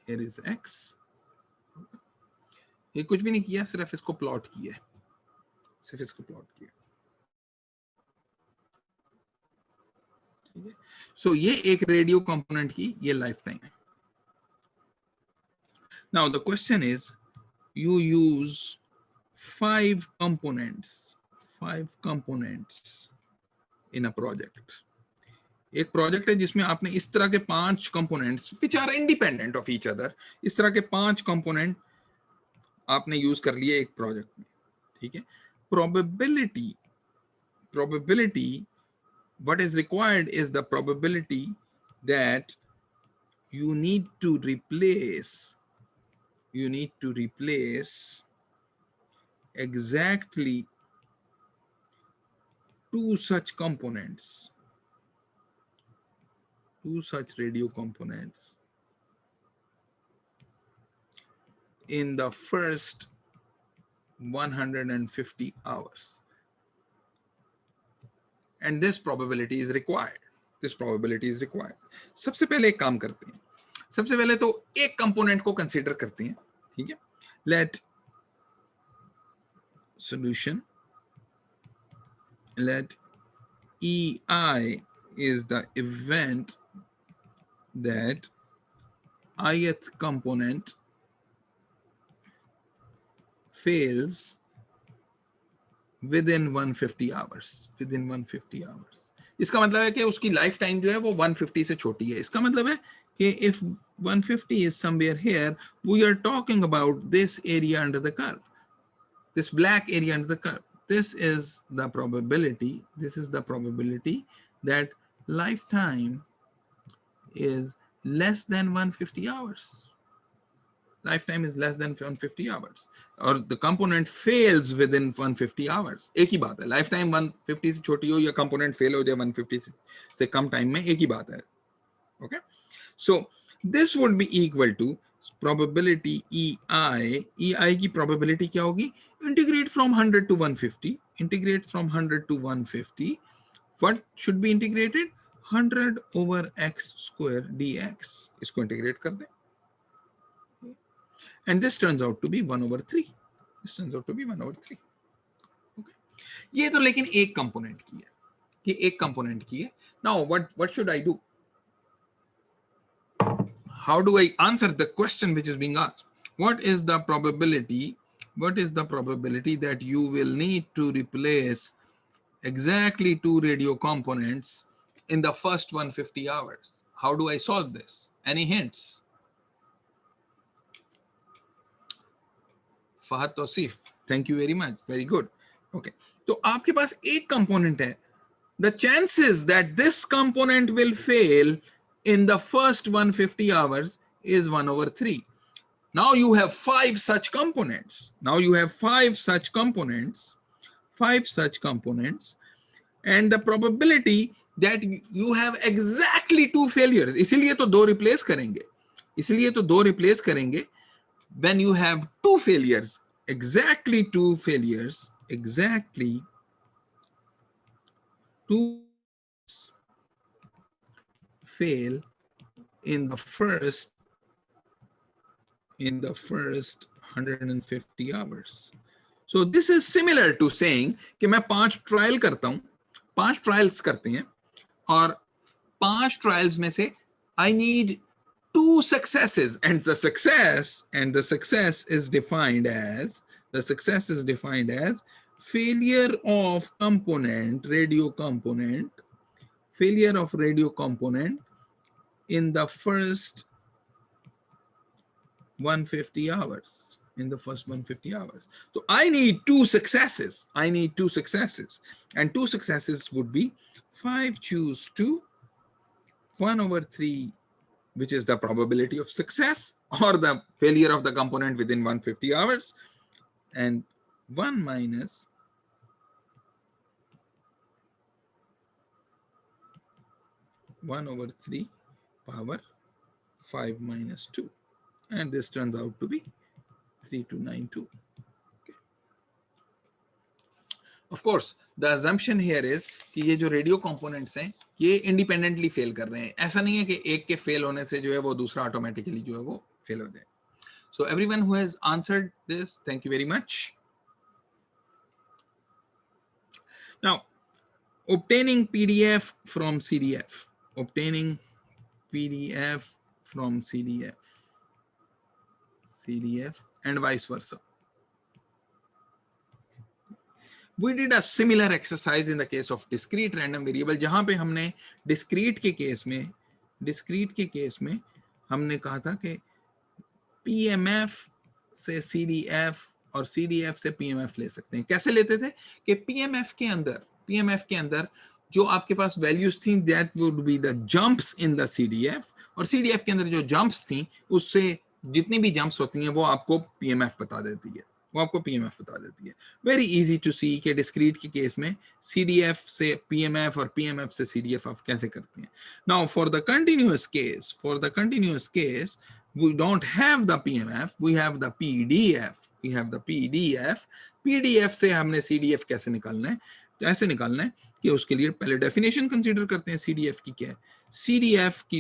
Here is x. ये कुछ भी नहीं किया, सिर्फ इसको प्लॉट किया है. So ये एक रेडियो कंपोनेंट की ये लाइफ टाइम है. Now the question is, you use 5 components in a project. एक प्रोजेक्ट है जिसमें आपने इस तरह के 5 components which are independent of each other, इस तरह के 5 कंपोनेंट आपने यूज कर लिए एक प्रोजेक्ट में. ठीक है. Probability, what is required is the probability that you need to replace exactly 2 such components, 2 such radio components in the first 150 hours, and this probability is required. सबसे पहले एक काम करते हैं. सबसे पहले तो एक कंपोनेंट को कंसीडर करते हैं. ठीक है. let EI is the event that ith component fails within 150 hours. इसका मतलब है कि उसकी लाइफ टाइम जो है वो 150 से छोटी है. इसका मतलब है कि if 150 is somewhere here, we are talking about this area under the curve, this black area under the curve. This is the probability that lifetime is less than 150 hours. Lifetime is less than 150 hours, or the component fails within 150 hours. एक ही बात है. Lifetime 150 से छोटी हो या component fail हो जाए 150 से कम time में, एक ही बात है. Okay, so this would be equal to probability EI. EI की probability क्या होगी? Integrate from 100 to 150. What should be integrated? 100 over x square dx, इसको इंटीग्रेट कर दें, and this turns out to be 1 over 3. This turns out to be 1 over 3. Okay. ये तो लेकिन एक कंपोनेंट की है, ये एक कंपोनेंट की है. Now what should I do? How do I answer the question which is being asked? What is the probability? What is the probability that you will need to replace exactly 2 radio components in the first 150 hours? How do I solve this? Any hints? Fahad Tosif, thank you very much. Very good. Okay. तो आपके पास एक component है. The chances that this component will fail in the first 150 hours is 1 over 3. Now you have 5 such components. Now you have 5 such components, and the probability that you have exactly 2 failures. इसीलिए तो 2 replace करेंगे. When you have 2 failures, exactly 2 failures, exactly 2 fail in the first 150 hours. So this is similar to saying कि मैं 5 trial करता हूं, 5 trials करते हैं और 5 ट्रायल्स में से I need 2 successes, and the success is defined as failure of radio component in the first 150 hours. So I need 2 successes. And 2 successes would be 5 choose 2, 1 over 3, which is the probability of success or the failure of the component within 150 hours, and 1 minus 1 over 3 power 5 minus 2. And this turns out to be 3292. Okay. Of course, the assumption here is कि ये जो radio components हैं ये independently fail कर रहे हैं. ऐसा नहीं है कि एक के फेल होने से जो है वो दूसरा ऑटोमेटिकली जो है वो फेल हो जाए. So everyone who has answered this, thank you very much. Now, obtaining PDF from CDF. Obtaining PDF from CDF and vice versa. We did a similar exercise in the case of discrete random variable, जहां पे हमने discrete के case में हमने कहा था कि PMF से CDF और CDF से PMF ले सकते हैं. कैसे लेते थे कि PMF के अंदर जो आपके पास वैल्यूज थी that would be the jumps in the CDF, और CDF के अंदर जो जंप्स थी उससे जितनी भी जंप्स होती हैं वो आपको PMF बता देती है. वेरी इजी टू सी कि डिस्क्रीट के केस में CDF से PMF और PMF से CDF आप कैसे करते हैं. Now for the continuous case we don't have the PMF, we have the PDF. PDF से हमने CDF कैसे निकालना है कि उसके लिए पहले डेफिनेशन कंसीडर करते हैं. CDF की क्या है? CDF की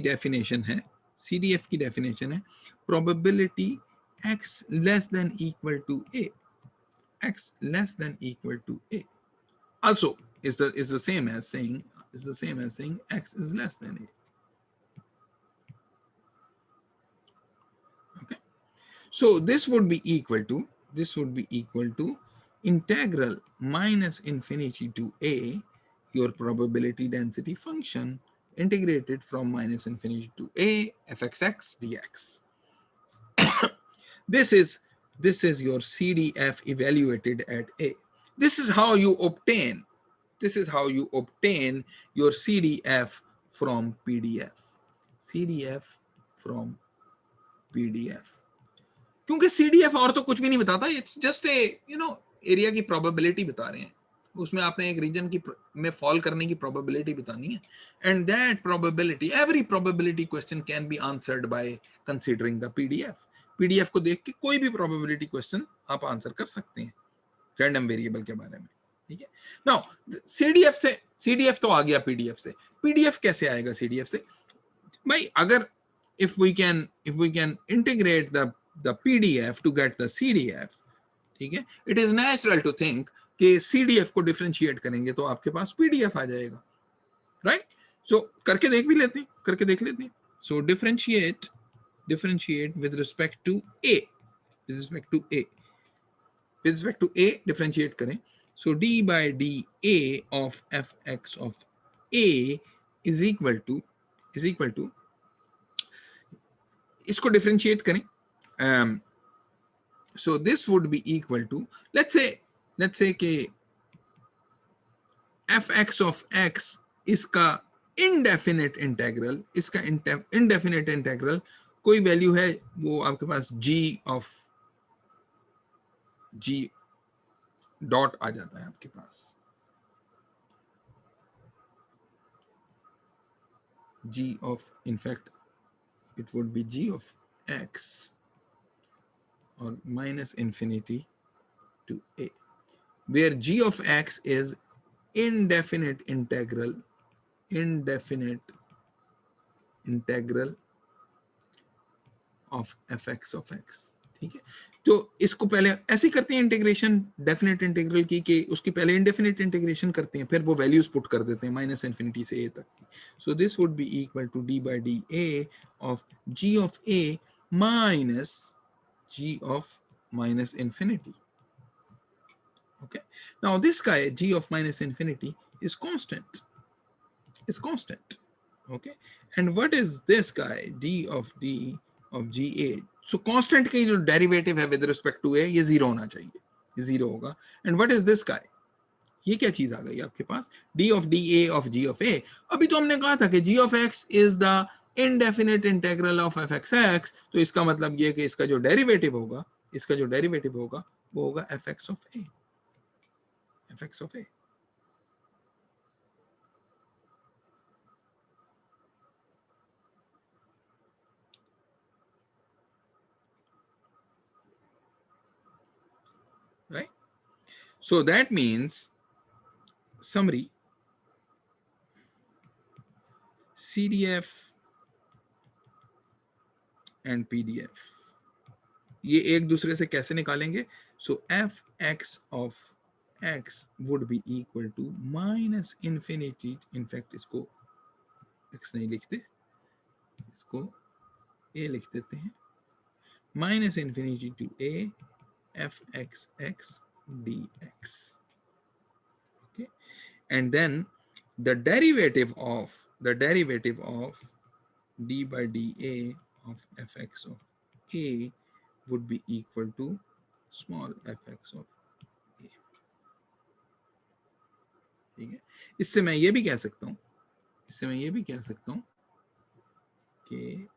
डेफिनेशन है probability x less than equal to a. Also is the same as saying x is less than a. Okay, so this would be equal to integral minus infinity to a, your probability density function, integrated from minus infinity to a fxx dx. This is your CDF evaluated at a. This is how you obtain your CDF from PDF. क्योंकि CDF और तो कुछ भी नहीं बताता. It's just a area की probability बता रहे हैं. उसमें आपने एक रीजन की में फॉल करने की प्रोबेबिलिटी बतानी है. And that probability, every probability question can be answered bye considering the PDF को देख के कोई भी प्रोबेबिलिटी क्वेश्चन आप आंसर कर सकते हैं रैंडम वेरिएबल के बारे में. ठीक है. नाउ CDF से CDF तो आ गया PDF से, PDF कैसे आएगा CDF से भाई? अगर if we can integrate the PDF to get the CDF, ठीक है, it is natural to think कि CDF को डिफरेंशिएट करेंगे तो आपके पास PDF आ जाएगा, राइट? सो करके देख भी लेते हैं, करके देख लेते हैं. सो differentiate with respect to A, with respect to A differentiate करें. So d by dA of fx of A is equal to इसको डिफरेंशिएट करें. So this would be equal to, let's say कि fx of x इसका indefinite integral, इसका indefinite integral कोई value है वो आपके पास g डॉट आ जाता है आपके पास, g of, in fact it would be g of x or minus infinity to a, where g of x is indefinite integral of fx of x. ठीक है, तो इसको पहले ऐसे करते हैं इंटीग्रेशन डेफिनेट इंटीग्रल की कि उसकी पहले इंडेफिनेट इंटीग्रेशन करते हैं, फिर वो वैल्यूज पुट कर देते हैं माइनस इन्फिनिटी से a तक की. So this would be equal to d by dA of g of a minus g of minus infinity. Okay, now this guy g of minus infinity is constant. Okay, and what is this guy d of ga? So constant का जो derivative है with respect to a ये zero होना चाहिए, ये zero होगा. And what is this guy? ये क्या चीज आ गई आपके पास? d of dA of g of a. अभी तो हमने कहा था कि g of x is the indefinite integral of fxx, तो इसका मतलब ये कि इसका जो डेरिवेटिव होगा वो होगा fx of a. Right? So that means, summary, CDF and PDF ये एक दूसरे से कैसे निकालेंगे? So fx of x would be equal to minus infinity, in fact इसको x नहीं लिखते, इसको a लिख देते हैं, minus infinity to a fxx dx. Okay, and then the derivative of d by dA of fx of a would be equal to small fx of a. ठीक है, इससे मैं ये भी कह सकता हूं कि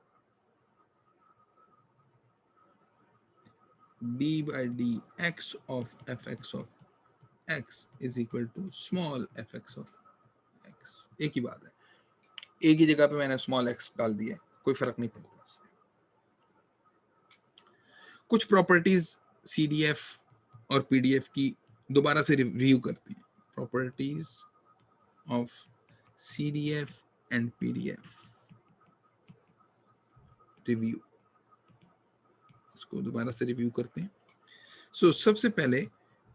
d by dx of fx of x is equal to small fx of x. एक ही बात है, एक ही जगह पे मैंने स्मॉल x डाल दिया, कोई फर्क नहीं पड़ता उससे. कुछ प्रॉपर्टीज CDF और PDF की दोबारा से रिव्यू करते हैं. Properties of CDF and PDF review, इसको दोबारा से रिव्यू करते हैं. सो सबसे पहले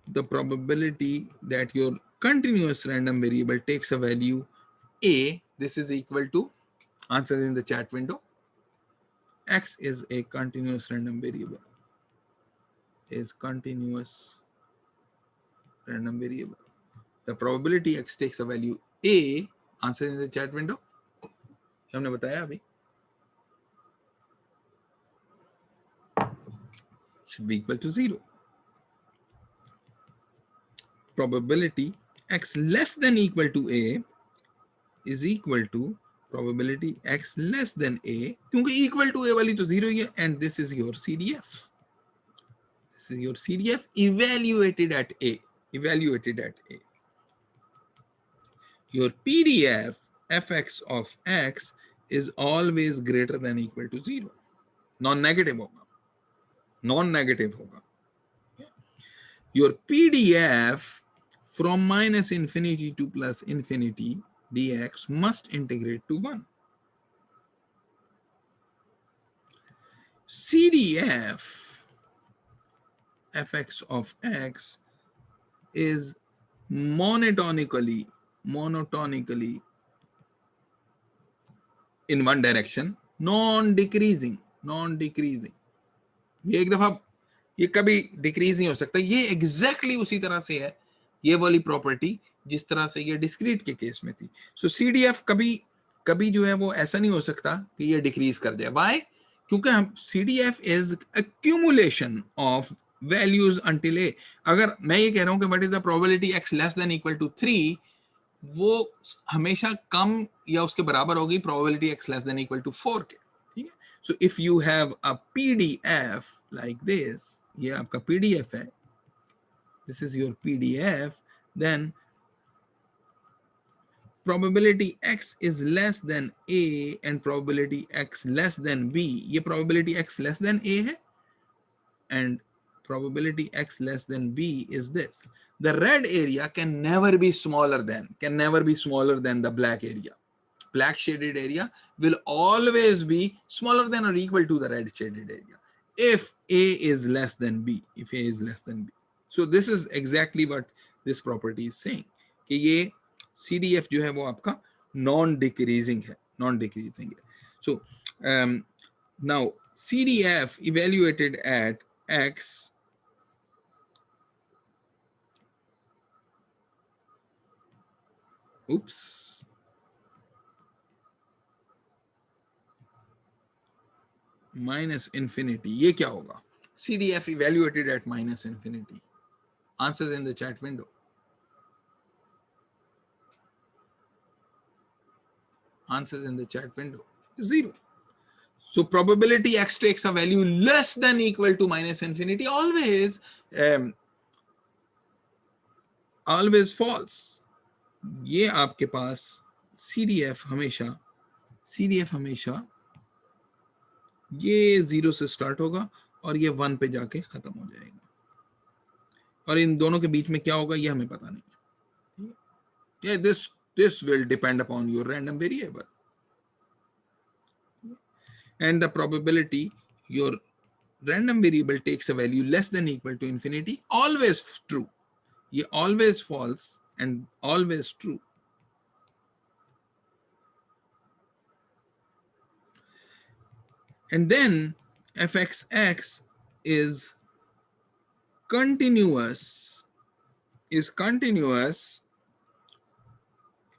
the probability that your continuous random variable takes a value a, this is equal to, answer in the chat window, x is a continuous random variable, the probability x takes a value a, answer in the chat window, हमने बताया अभी, should be equal to 0. Probability x less than equal to a is equal to probability x less than a, क्योंकि equal to a वाली तो 0 ही है, and this is your CDF. This is your CDF evaluated at a. Your PDF fx of x is always greater than equal to 0. Non-negative होगा. Your PDF from minus infinity to plus infinity dx must integrate to 1. CDF fx of x is monotonically in one direction, non-decreasing. ये एक दफा ये कभी decrease नहीं हो सकता. ये एग्जैक्टली उसी तरह से है, ये वाली प्रॉपर्टी जिस तरह से ये डिस्क्रीट के केस में थी. सो CDF कभी जो है वो ऐसा नहीं हो सकता कि ये डिक्रीज कर जाए. व्हाई? क्योंकि हम CDF is accumulation of values until a. अगर मैं ये कह रहा हूं कि what is the probability x less than equal to 3, वो हमेशा कम या उसके बराबर होगी probability x less than equal to 4 के. ठीक है. So if you have a PDF like this, ये आपका PDF है, this is your PDF, then probability x is less than a and probability x less than b. ये probability x less than a है and probability x less than b is this. The red area can never be smaller than the black area. Black shaded area will always be smaller than or equal to the red shaded area if a is less than b. So this is exactly what this property is saying, कि ये CDF जो है वो आपका non decreasing है. So now CDF evaluated at x minus infinity, ये क्या होगा? CDF evaluated at minus infinity. Answers in the chat window. Zero. So probability x takes a value less than equal to minus infinity always false. ये आपके पास CDF हमेशा ये 0 से start होगा और ये 1 पे जाके खत्म हो जाएगा. और इन दोनों के बीच में क्या होगा ये हमें पता नहीं है. This will depend upon your random variable and the probability your random variable takes a value less than equal to infinity always true. ये always false and always true. And then fxx is continuous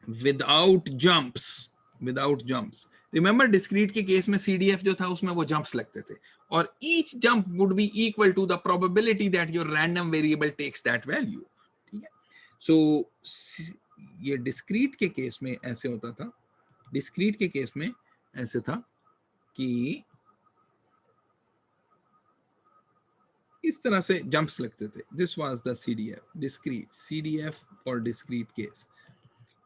without jumps. Remember discrete के case में CDF जो था उसमें वो jumps लगते थे और each jump would be equal to the probability that your random variable takes that value. ठीक है. So ये discrete के केस में ऐसे होता था, discrete के केस में ऐसे था कि इस तरह से jumps लगते थे. This was the CDF for discrete case.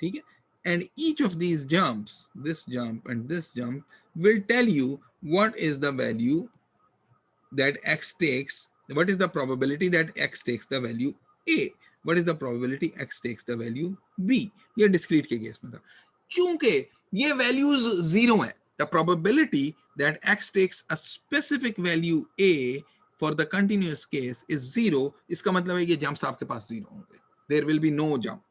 ठीक है. And each of these jumps, this jump and this jump, will tell you what is the value that x takes, what is the probability that x takes the value a, what is the probability x takes the value b. ये discrete के case में था. चूंकि ये values 0 है, the probability that x takes a specific value a for the continuous case is 0. इसका मतलब है ये jumps आपके पास 0 होंगे. There will be no jump.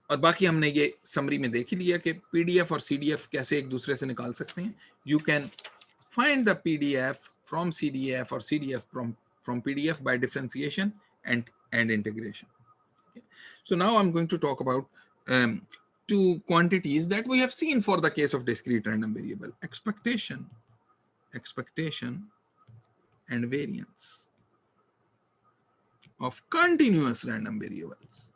और बाकी हमने ये समरी में देख ही लिया कि PDF और CDF कैसे एक दूसरे से निकाल सकते हैं. You can find the PDF from CDF or CDF from PDF by differentiation and integration. Okay. So now I'm going to talk about two quantities that we have seen for the case of discrete random variable: expectation and variance of continuous random variables.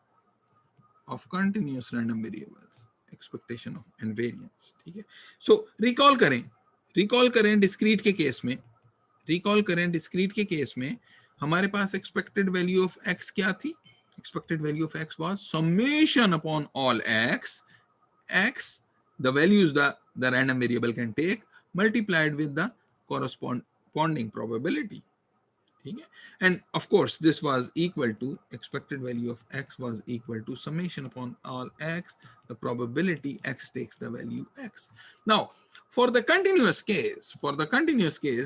Expectation of and variance. ठीक है. So recall करें discrete के case में हमारे पास expected value of x क्या थी? Expected value of x was summation upon all x, the values the random variable can take, multiplied with the corresponding probability. ठीक है, and of course this was equal to expected value of x was equal to summation upon all x, the probability x takes the value x. Now for the continuous case,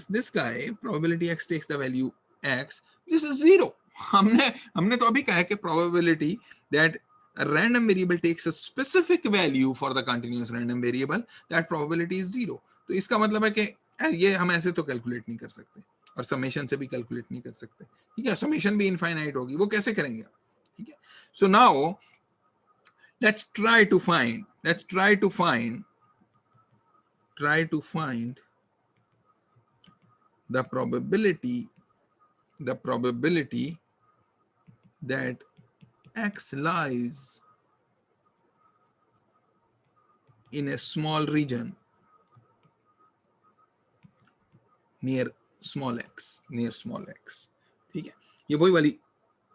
this guy probability x takes the value x, this is 0. हमने तो अभी कहा है कि probability that a random variable takes a specific value for the continuous random variable, that probability is 0. तो इसका मतलब है कि ये हम ऐसे तो कैलकुलेट नहीं कर सकते और समेशन से भी कैलकुलेट नहीं कर सकते, ठीक है, समेशन भी इनफाइनाइट होगी, वो कैसे करेंगे आप, ठीक है. So now let's try to find the probability that x lies in a small region near small x, ठीक है. ये वही वाली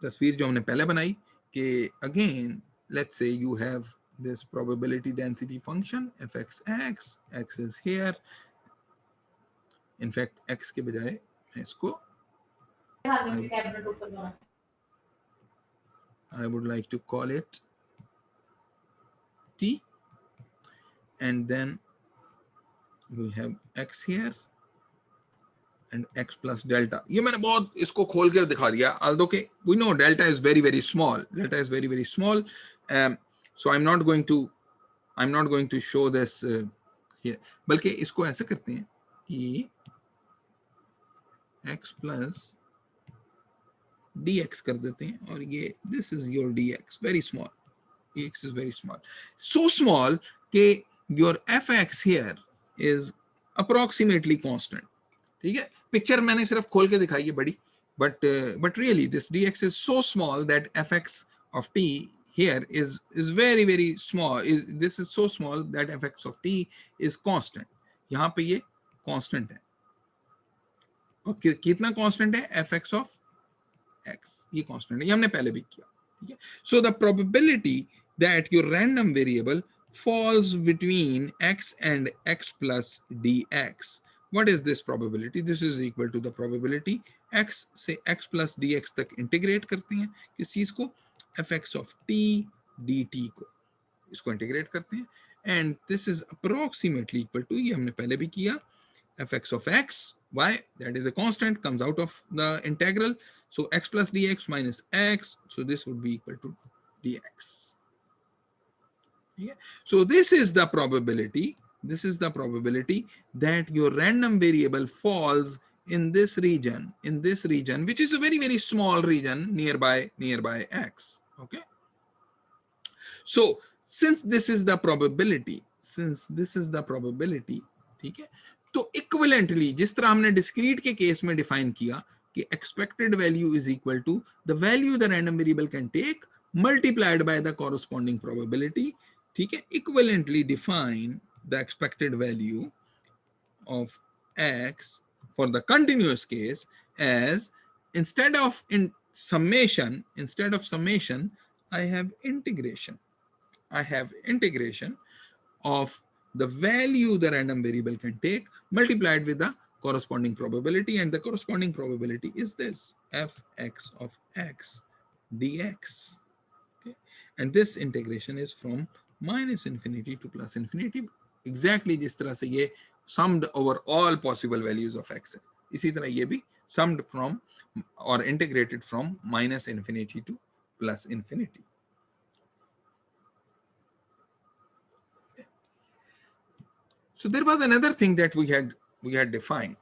तस्वीर जो हमने पहले बनाई कि again let's say you have this probability density function fxx, x is here, in fact x के बजाय मैं इसको I would like to call it t, and then we have x here and x plus delta. ये मैंने बहुत इसको खोल के दिखा दिया, although कि we know delta is very small, so I'm not going to show this here, बल्कि इसको ऐसे करते हैं कि x plus dx कर देते हैं और ये this is your dx, very small, dx is very small, so small कि your fx here is approximately constant, ठीक है. पिक्चर मैंने सिर्फ खोल के दिखाई है बड़ी, but really this dx is so small that fx of t here is very small, this is so small that fx of t is constant. यहाँ पे ये constant है और कितना constant है, fx of x, ये constant है, ये हमने पहले भी किया, ठीक है. So the probability that your random variable falls between x and x plus dx, what is this probability? This is equal to the probability x से x plus dx तक इंटीग्रेट करते हैं किस चीज को, fx of t dt को, इसको integrate करते हैं, and this is approximately equal to, ये हमने पहले भी किया, fx of x, y, that is a constant, comes out of the integral, so x plus dx minus x, so this would be equal to dx. Yeah. So this is the probability that your random variable falls in this region, which is a very small region nearby x. Okay. So since this is the probability, ठीक है, तो equivalently जिस तरह हमने discrete के case में define किया कि expected value is equal to the value the random variable can take multiplied by the corresponding probability, ठीक है, equivalently define the expected value of x for the continuous case as, instead of summation, I have integration of the value the random variable can take multiplied with the corresponding probability, and the corresponding probability is this, fx of x dx. Okay. And this integration is from minus infinity to plus infinity, exactly जिस तरह से ये summed over all possible values of x है, इसी तरह ये भी summed from or integrated from minus infinity to plus infinity. So there was another thing that we had defined,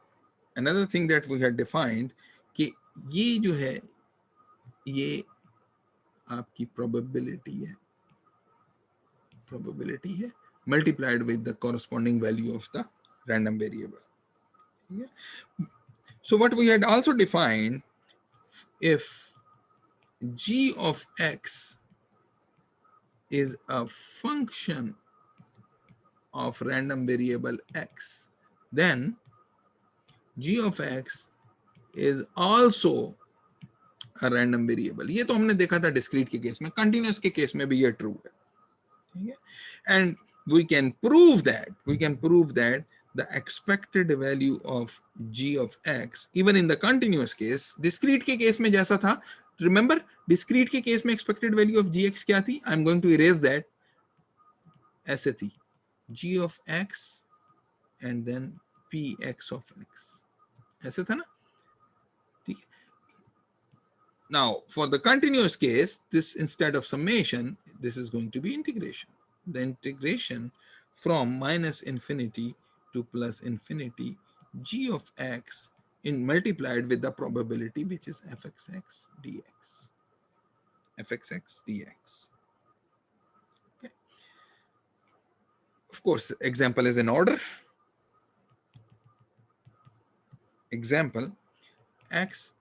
कि ये जो है ये आपकी probability है multiplied with the corresponding value of the random variable. Yeah. So what we had also defined, if g of x is a function of random variable x, then g of x is also a random variable. ये तो हमने देखा था discrete के case में, continuous के case में भी ये true है, ठीक है. And we can prove that the expected value of g of x even in the continuous case. Discrete के केस में जैसा था, remember discrete के केस में expected value of gx क्या थी? I'm going to erase that. ऐसे थी g of x and then px of x, ऐसे था ना, ठीक है. Now for the continuous case, this instead of summation, this is going to be integration. The integration from minus infinity to plus infinity g of x in multiplied with the probability which is fxx dx. fxx dx. Okay. Of course, example is in order. Example, x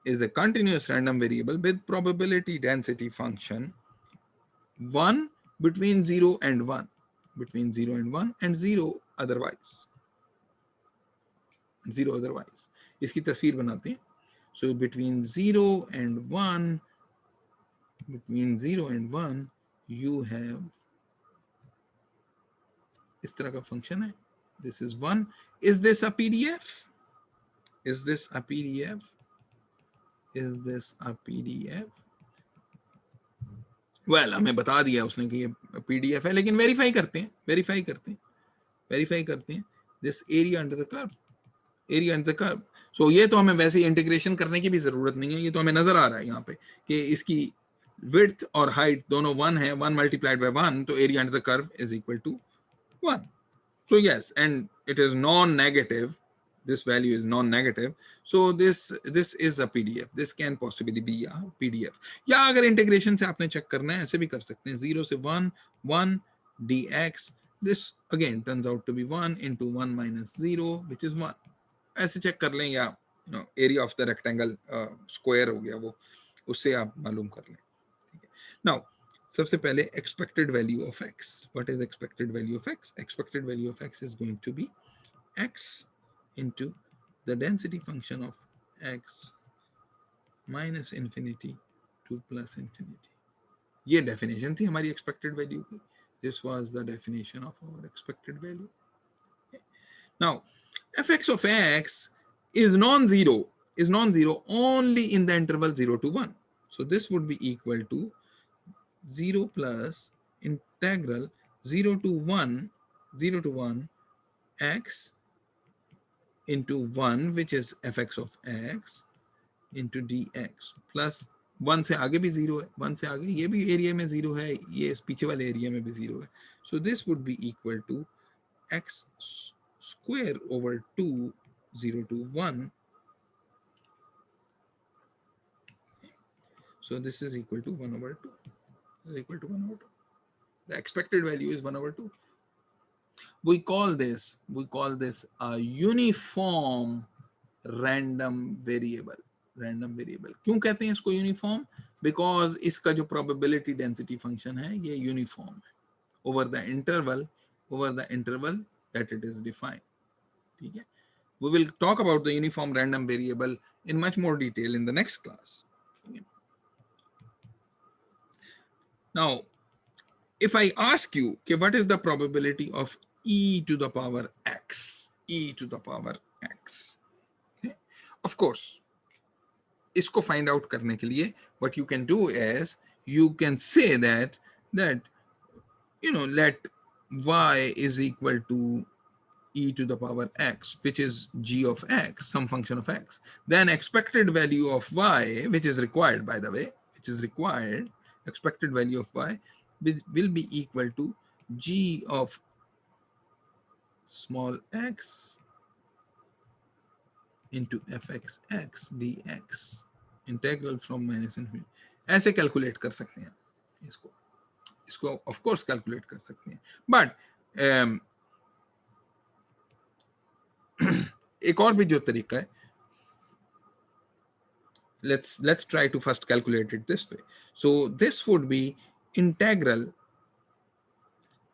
is a continuous random variable with probability density function 1 between 0 and 1, between 0 and 1 and 0 otherwise. 0 otherwise. इसकी तस्वीर बनाते हैं. So between 0 and 1, between 0 and 1, you have इस तरह का function है. This is 1. Is this a PDF? Is this a PDF? Is this a PDF? Well, हमें बता दिया उसने कि ये PDF है, लेकिन वेरीफाई करते हैं, वेरीफाई करते हैं. This area under the curve, area under the curve. So ये तो हमें वैसे इंटीग्रेशन करने की भी जरूरत नहीं है, ये तो हमें नजर आ रहा है यहाँ पे कि इसकी width और height दोनों 1 है, 1 multiplied by 1, तो area under the curve is equal to 1. So yes, and it is non-negative. This value is non-negative. So this is a PDF. This can possibly be a PDF. या अगर integration से आपने check करना है, ऐसे भी कर सकते हैं. 0 से 1, 1 dx. This again turns out to be 1 into 1 minus 0, which is 1. ऐसे चेक कर लें, या area of the rectangle square हो गया वो, उससे आप मालूम कर लें. Now, सबसे पहले expected value of x. What is expected value of x? Expected value of x is going to be x into the density function of x minus infinity to plus infinity. ये definition थी हमारी expected value की. This was the definition of our expected value. Okay. Now, fx of x is non-zero only in the interval 0 to 1. So this would be equal to 0 plus integral 0 to 1 x into 1, which is fx of x, into dx plus 1 से आगे भी 0 है, 1 से आगे ये भी area में 0 है, ये इस पीछे वाले एरिया में भी 0 है. So this would be equal to x square over 2, 0 to 1. So this is equal to 1 over 2. Is equal to 1 over 2. The expected value is 1 over 2. We call this a uniform random variable. Random variable. क्यों कहते हैं इसको uniform? Because इसका जो probability density function है, ये uniform है over the interval that it is defined. ठीक है? We will talk about the uniform random variable in much more detail in the next class. Now, if I ask you, okay, what is the probability of e to the power x? E to the power x. Okay? Of course, इसको find out करने के लिए, what you can do is you can say that let y is equal to e to the power x, which is g of x, some function of x. Then expected value of y, which is required, by the way, expected value of y will be equal to g of small x into fxx dx, integral from minus infinity. ऐसे calculate कर सकते हैं इसको of course calculate कर सकते हैं, but एक और भी जो तरीका है, let's try to first calculate it this way. So this would be integral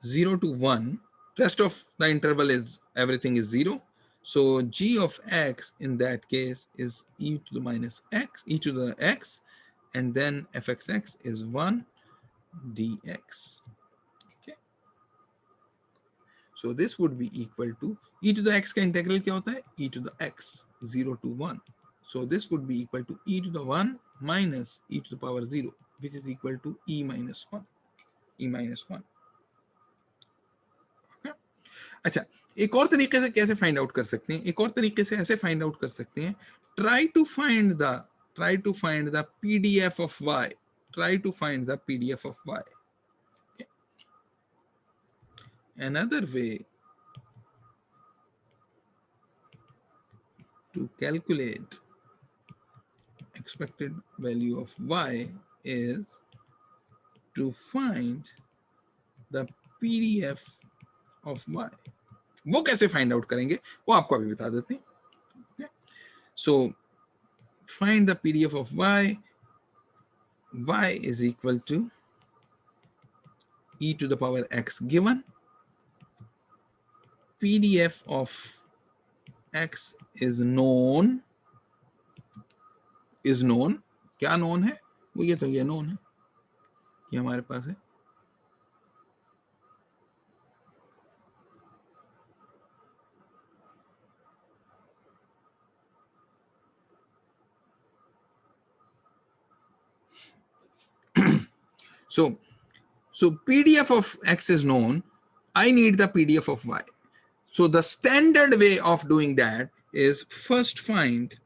0 to 1. Rest of the interval is everything is 0. So g of x in that case is e to the minus x, e to the x, and then fxx is 1 dx. Okay. So this would be equal to e to the x का integral क्या होता है? e to the x 0 to 1. So this would be equal to e to the 1 minus e to the power 0, which is equal to e minus 1. e minus 1. Okay? अच्छा, एक और तरीके से कैसे फाइंड आउट कर सकते हैं? एक और तरीके से ऐसे फाइंड आउट कर सकते हैं, try to find the PDF of y. Try to find the PDF of y. Okay. Another way to calculate expected value of y is to find the PDF of y. वो कैसे find out करेंगे वो आपको अभी बता देते हैं. Okay. So find the PDF of y. Y is equal to e to the power x given. PDF of x is known. क्या known है? वो ये तो ये known है, ये हमारे पास है. So PDF of x is known. I need the PDF of y. So the standard way of doing that is first find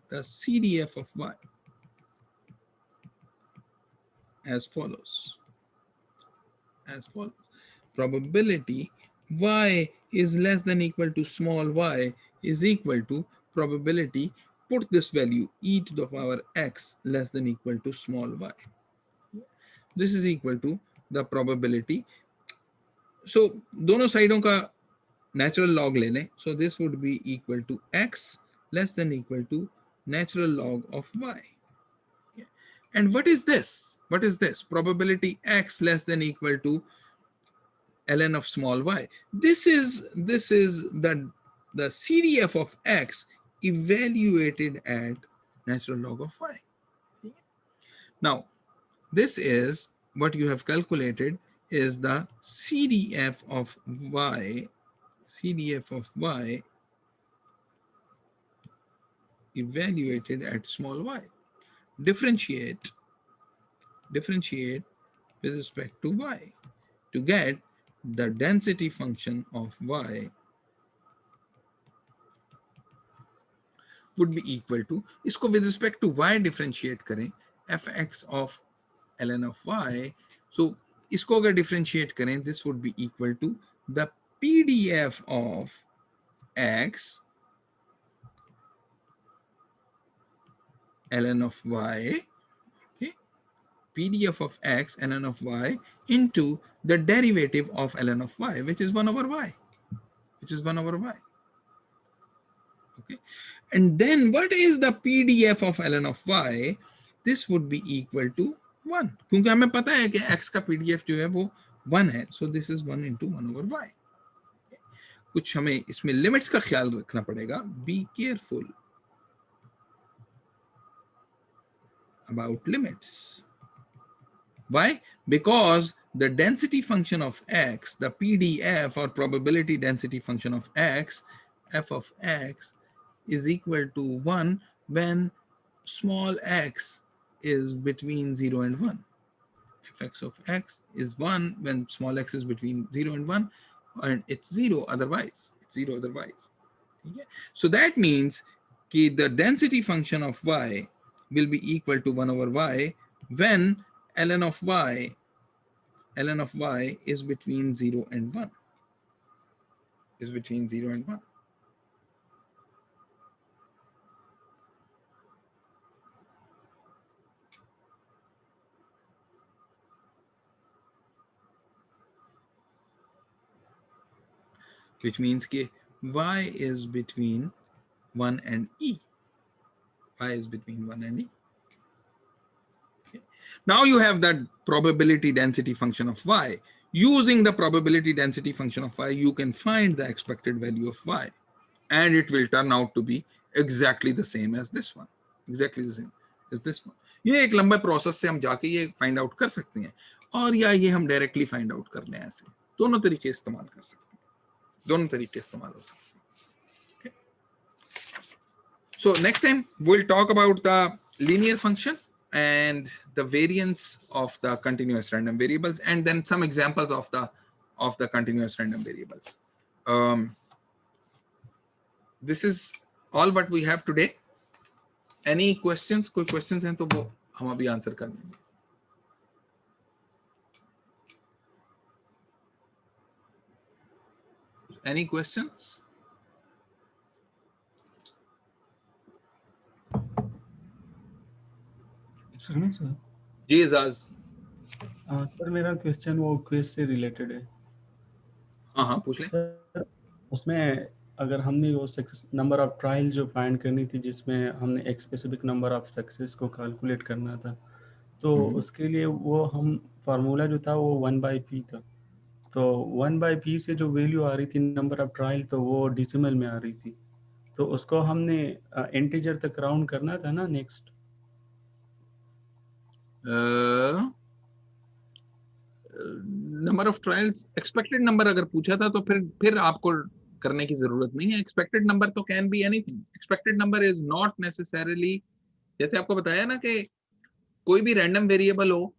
the CDF of y as follows. Probability y is less than equal to small y is equal to probability, put this value e to the power x less than equal to small y. This is equal to the probability. So दोनों साइडों का natural log ले लें. So this would be equal to x less than equal to natural log of y. And what is this? Probability x less than equal to ln of small y. This is the CDF of x evaluated at natural log of y. Now, this is what you have calculated is the CDF of y evaluated at small y. Differentiate with respect to y to get the density function of y would be equal to, इसको with respect to y differentiate करें, fx of ln of y. So इसको अगर differentiate करें, this would be equal to the PDF of x ln of y, okay, PDF of x ln of y into the derivative of ln of y, which is 1 over y. Okay, and then what is the PDF of ln of y? This would be equal to 1, क्योंकि हमें पता है कि x का PDF जो है वो 1 है. So this is 1 into 1 over y. कुछ हमें इसमें लिमिट्स का ख्याल रखना पड़ेगा. Be careful about limits. Why? Because the density function of x, the PDF or probability density function of x, f of x, is equal to 1 when small x is between 0 and 1. Fx of x is 1 when small x is between 0 and 1, and it's 0 otherwise. Okay? So that means that the density function of y will be equal to 1 over y when ln of y is between 0 and 1. Which means that y is between 1 and e. Okay. Now you have that probability density function of y. Using the probability density function of y, you can find the expected value of y. And it will turn out to be exactly the same as this one. ये एक लंबा process से हम जाके ये find out कर सकते हैं, और या ये हम डायरेक्टली फाइंड आउट कर लें. ऐसे दोनों तरीके इस्तेमाल कर सकते हैं. दोनों तरीके इस्तेमाल हो सकते हैं. So next time we'll talk about the linear function and the variance of the continuous random variables, and then some examples of the continuous random variables. This is all what we have today. Any questions? कोई questions हैं तो वो हम अभी answer कर लेंगे. Any questions? Excuse me, sir. जी Ejaz. Sir मेरा question वो क्विज से रिलेटेड है. हाँ हाँ पूछ लें. सर उसमें अगर हमने वो नंबर ऑफ ट्रायल जो फाइंड करनी थी, जिसमें हमने एक स्पेसिफिक नंबर ऑफ सक्सेस को कैलकुलेट करना था, तो उसके लिए वो हम फार्मूला जो था वो 1/p था. तो 1/p से जो वैल्यू आ रही थी नंबर ऑफ ट्रायल, तो वो डिसिमल में आ रही थी. तो उसको हमने इंटीजर तक राउंड करना था ना next. Number of trials expected number अगर पूछा था तो फिर आपको करने की जरूरत नहीं है. एक्सपेक्टेड नंबर तो can be anything. Expected number is not necessarily, जैसे आपको बताया ना कि कोई भी रैंडम वेरिएबल हो,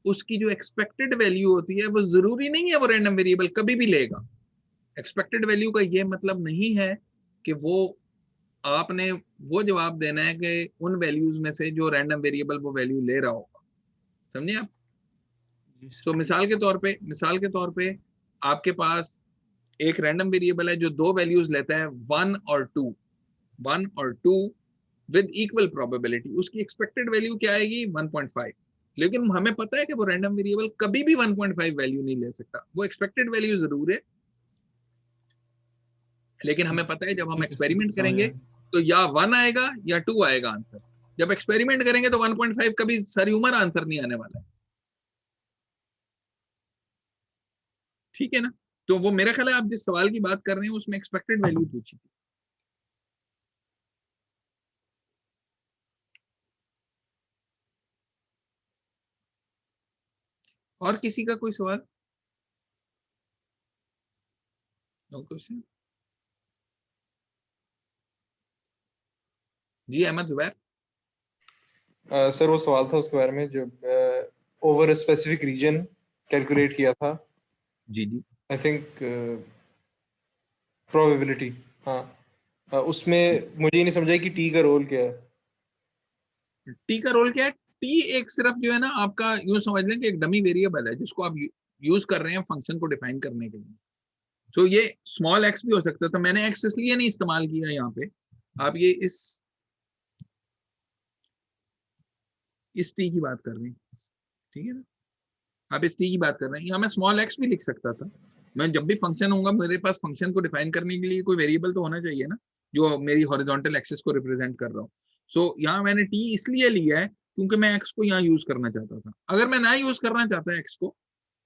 उसकी जो एक्सपेक्टेड वैल्यू होती है वो जरूरी नहीं है वो रैंडम वेरिएबल कभी भी लेगा. एक्सपेक्टेड वैल्यू का ये मतलब नहीं है कि वो आपने वो जवाब देना है कि उन वैल्यूज में से जो रैंडम वेरिएबल वो वैल्यू ले रहा होगा. समझे आप? तो मिसाल के तौर पे आपके पास एक रैंडम वेरिएबल है जो दो वैल्यूज लेता है 1 और 2 विद इक्वल प्रोबेबिलिटी. उसकी एक्सपेक्टेड वैल्यू क्या आएगी? 1.5. लेकिन हमें पता है कि वो रैंडम वेरिएबल कभी भी 1.5 वैल्यू नहीं ले सकता. वो एक्सपेक्टेड वैल्यू जरूर है, लेकिन हमें पता है जब हम एक्सपेरिमेंट करेंगे तो या 1 आएगा या 2 आएगा आंसर. जब एक्सपेरिमेंट करेंगे तो 1.5 कभी सारी उम्र आंसर नहीं आने वाला है. ठीक है ना? तो वो मेरा ख्याल है आप जिस सवाल की बात कर रहे हैं उसमें एक्सपेक्टेड वैल्यू पूछी थी. और किसी का कोई सवाल? No question. जी अहमद जुबैर. सर वो सवाल था उसके बारे में, जब ओवर स्पेसिफिक रीजन कैलकुलेट किया था. जी जी. I think probability. हाँ, उसमें मुझे ये नहीं समझा कि टी का रोल क्या है. टी का रोल क्या है? टी एक सिर्फ जो है ना आपका यूं समझ लें कि एक डमी वेरिएबल है जिसको आप यूज कर रहे हैं फंक्शन को डिफाइन करने के लिए. सो ये स्मॉल एक्स भी हो सकता था. मैंने एक्स इसलिए नहीं इस्तेमाल किया यहाँ पे. आप ये इस टी की बात कर रहे हैं, ठीक है ना? आप इस टी की बात कर रहे हैं. यहाँ मैं स्मॉल एक्स भी लिख सकता था. मैं जब भी फंक्शन होऊंगा मेरे पास फंक्शन को डिफाइन करने के लिए कोई वेरिएबल तो होना चाहिए ना जो मेरी हॉरिजॉन्टल एक्सिस को रिप्रेजेंट कर रहा हूँ. सो यहाँ मैंने टी इसलिए लिया है क्योंकि मैं एक्स को यहाँ यूज करना चाहता था. अगर मैं ना यूज करना चाहता एक्स को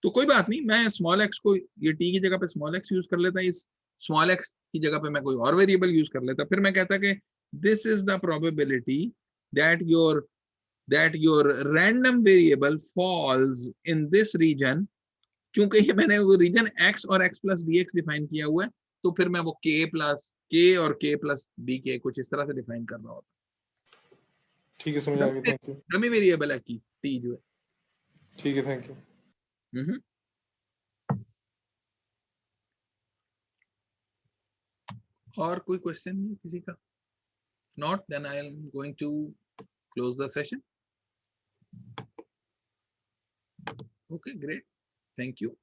तो कोई बात नहीं, मैं स्मॉल एक्स को ये टी की जगह पे स्मॉल एक्स यूज कर लेता. इस स्मॉल एक्स की जगह पे मैं कोई और वेरिएबल यूज कर लेता. फिर मैं कहता कि this is the probability that your random variable falls in this region. क्योंकि ये मैंने वो रीजन x और x plus b x define किया हुआ है, तो फिर मैं वो k और k प्लस बी के कुछ इस तरह से डिफाइन कर रहा होता. ठीक है, समझ आ गया. Thank you. डमी वेरिएबल है की टी जो है. ठीक है, थैंक यू. और कोई क्वेश्चन नहीं किसी का? Not, then I am going to close the session. Okay, great. Thank you.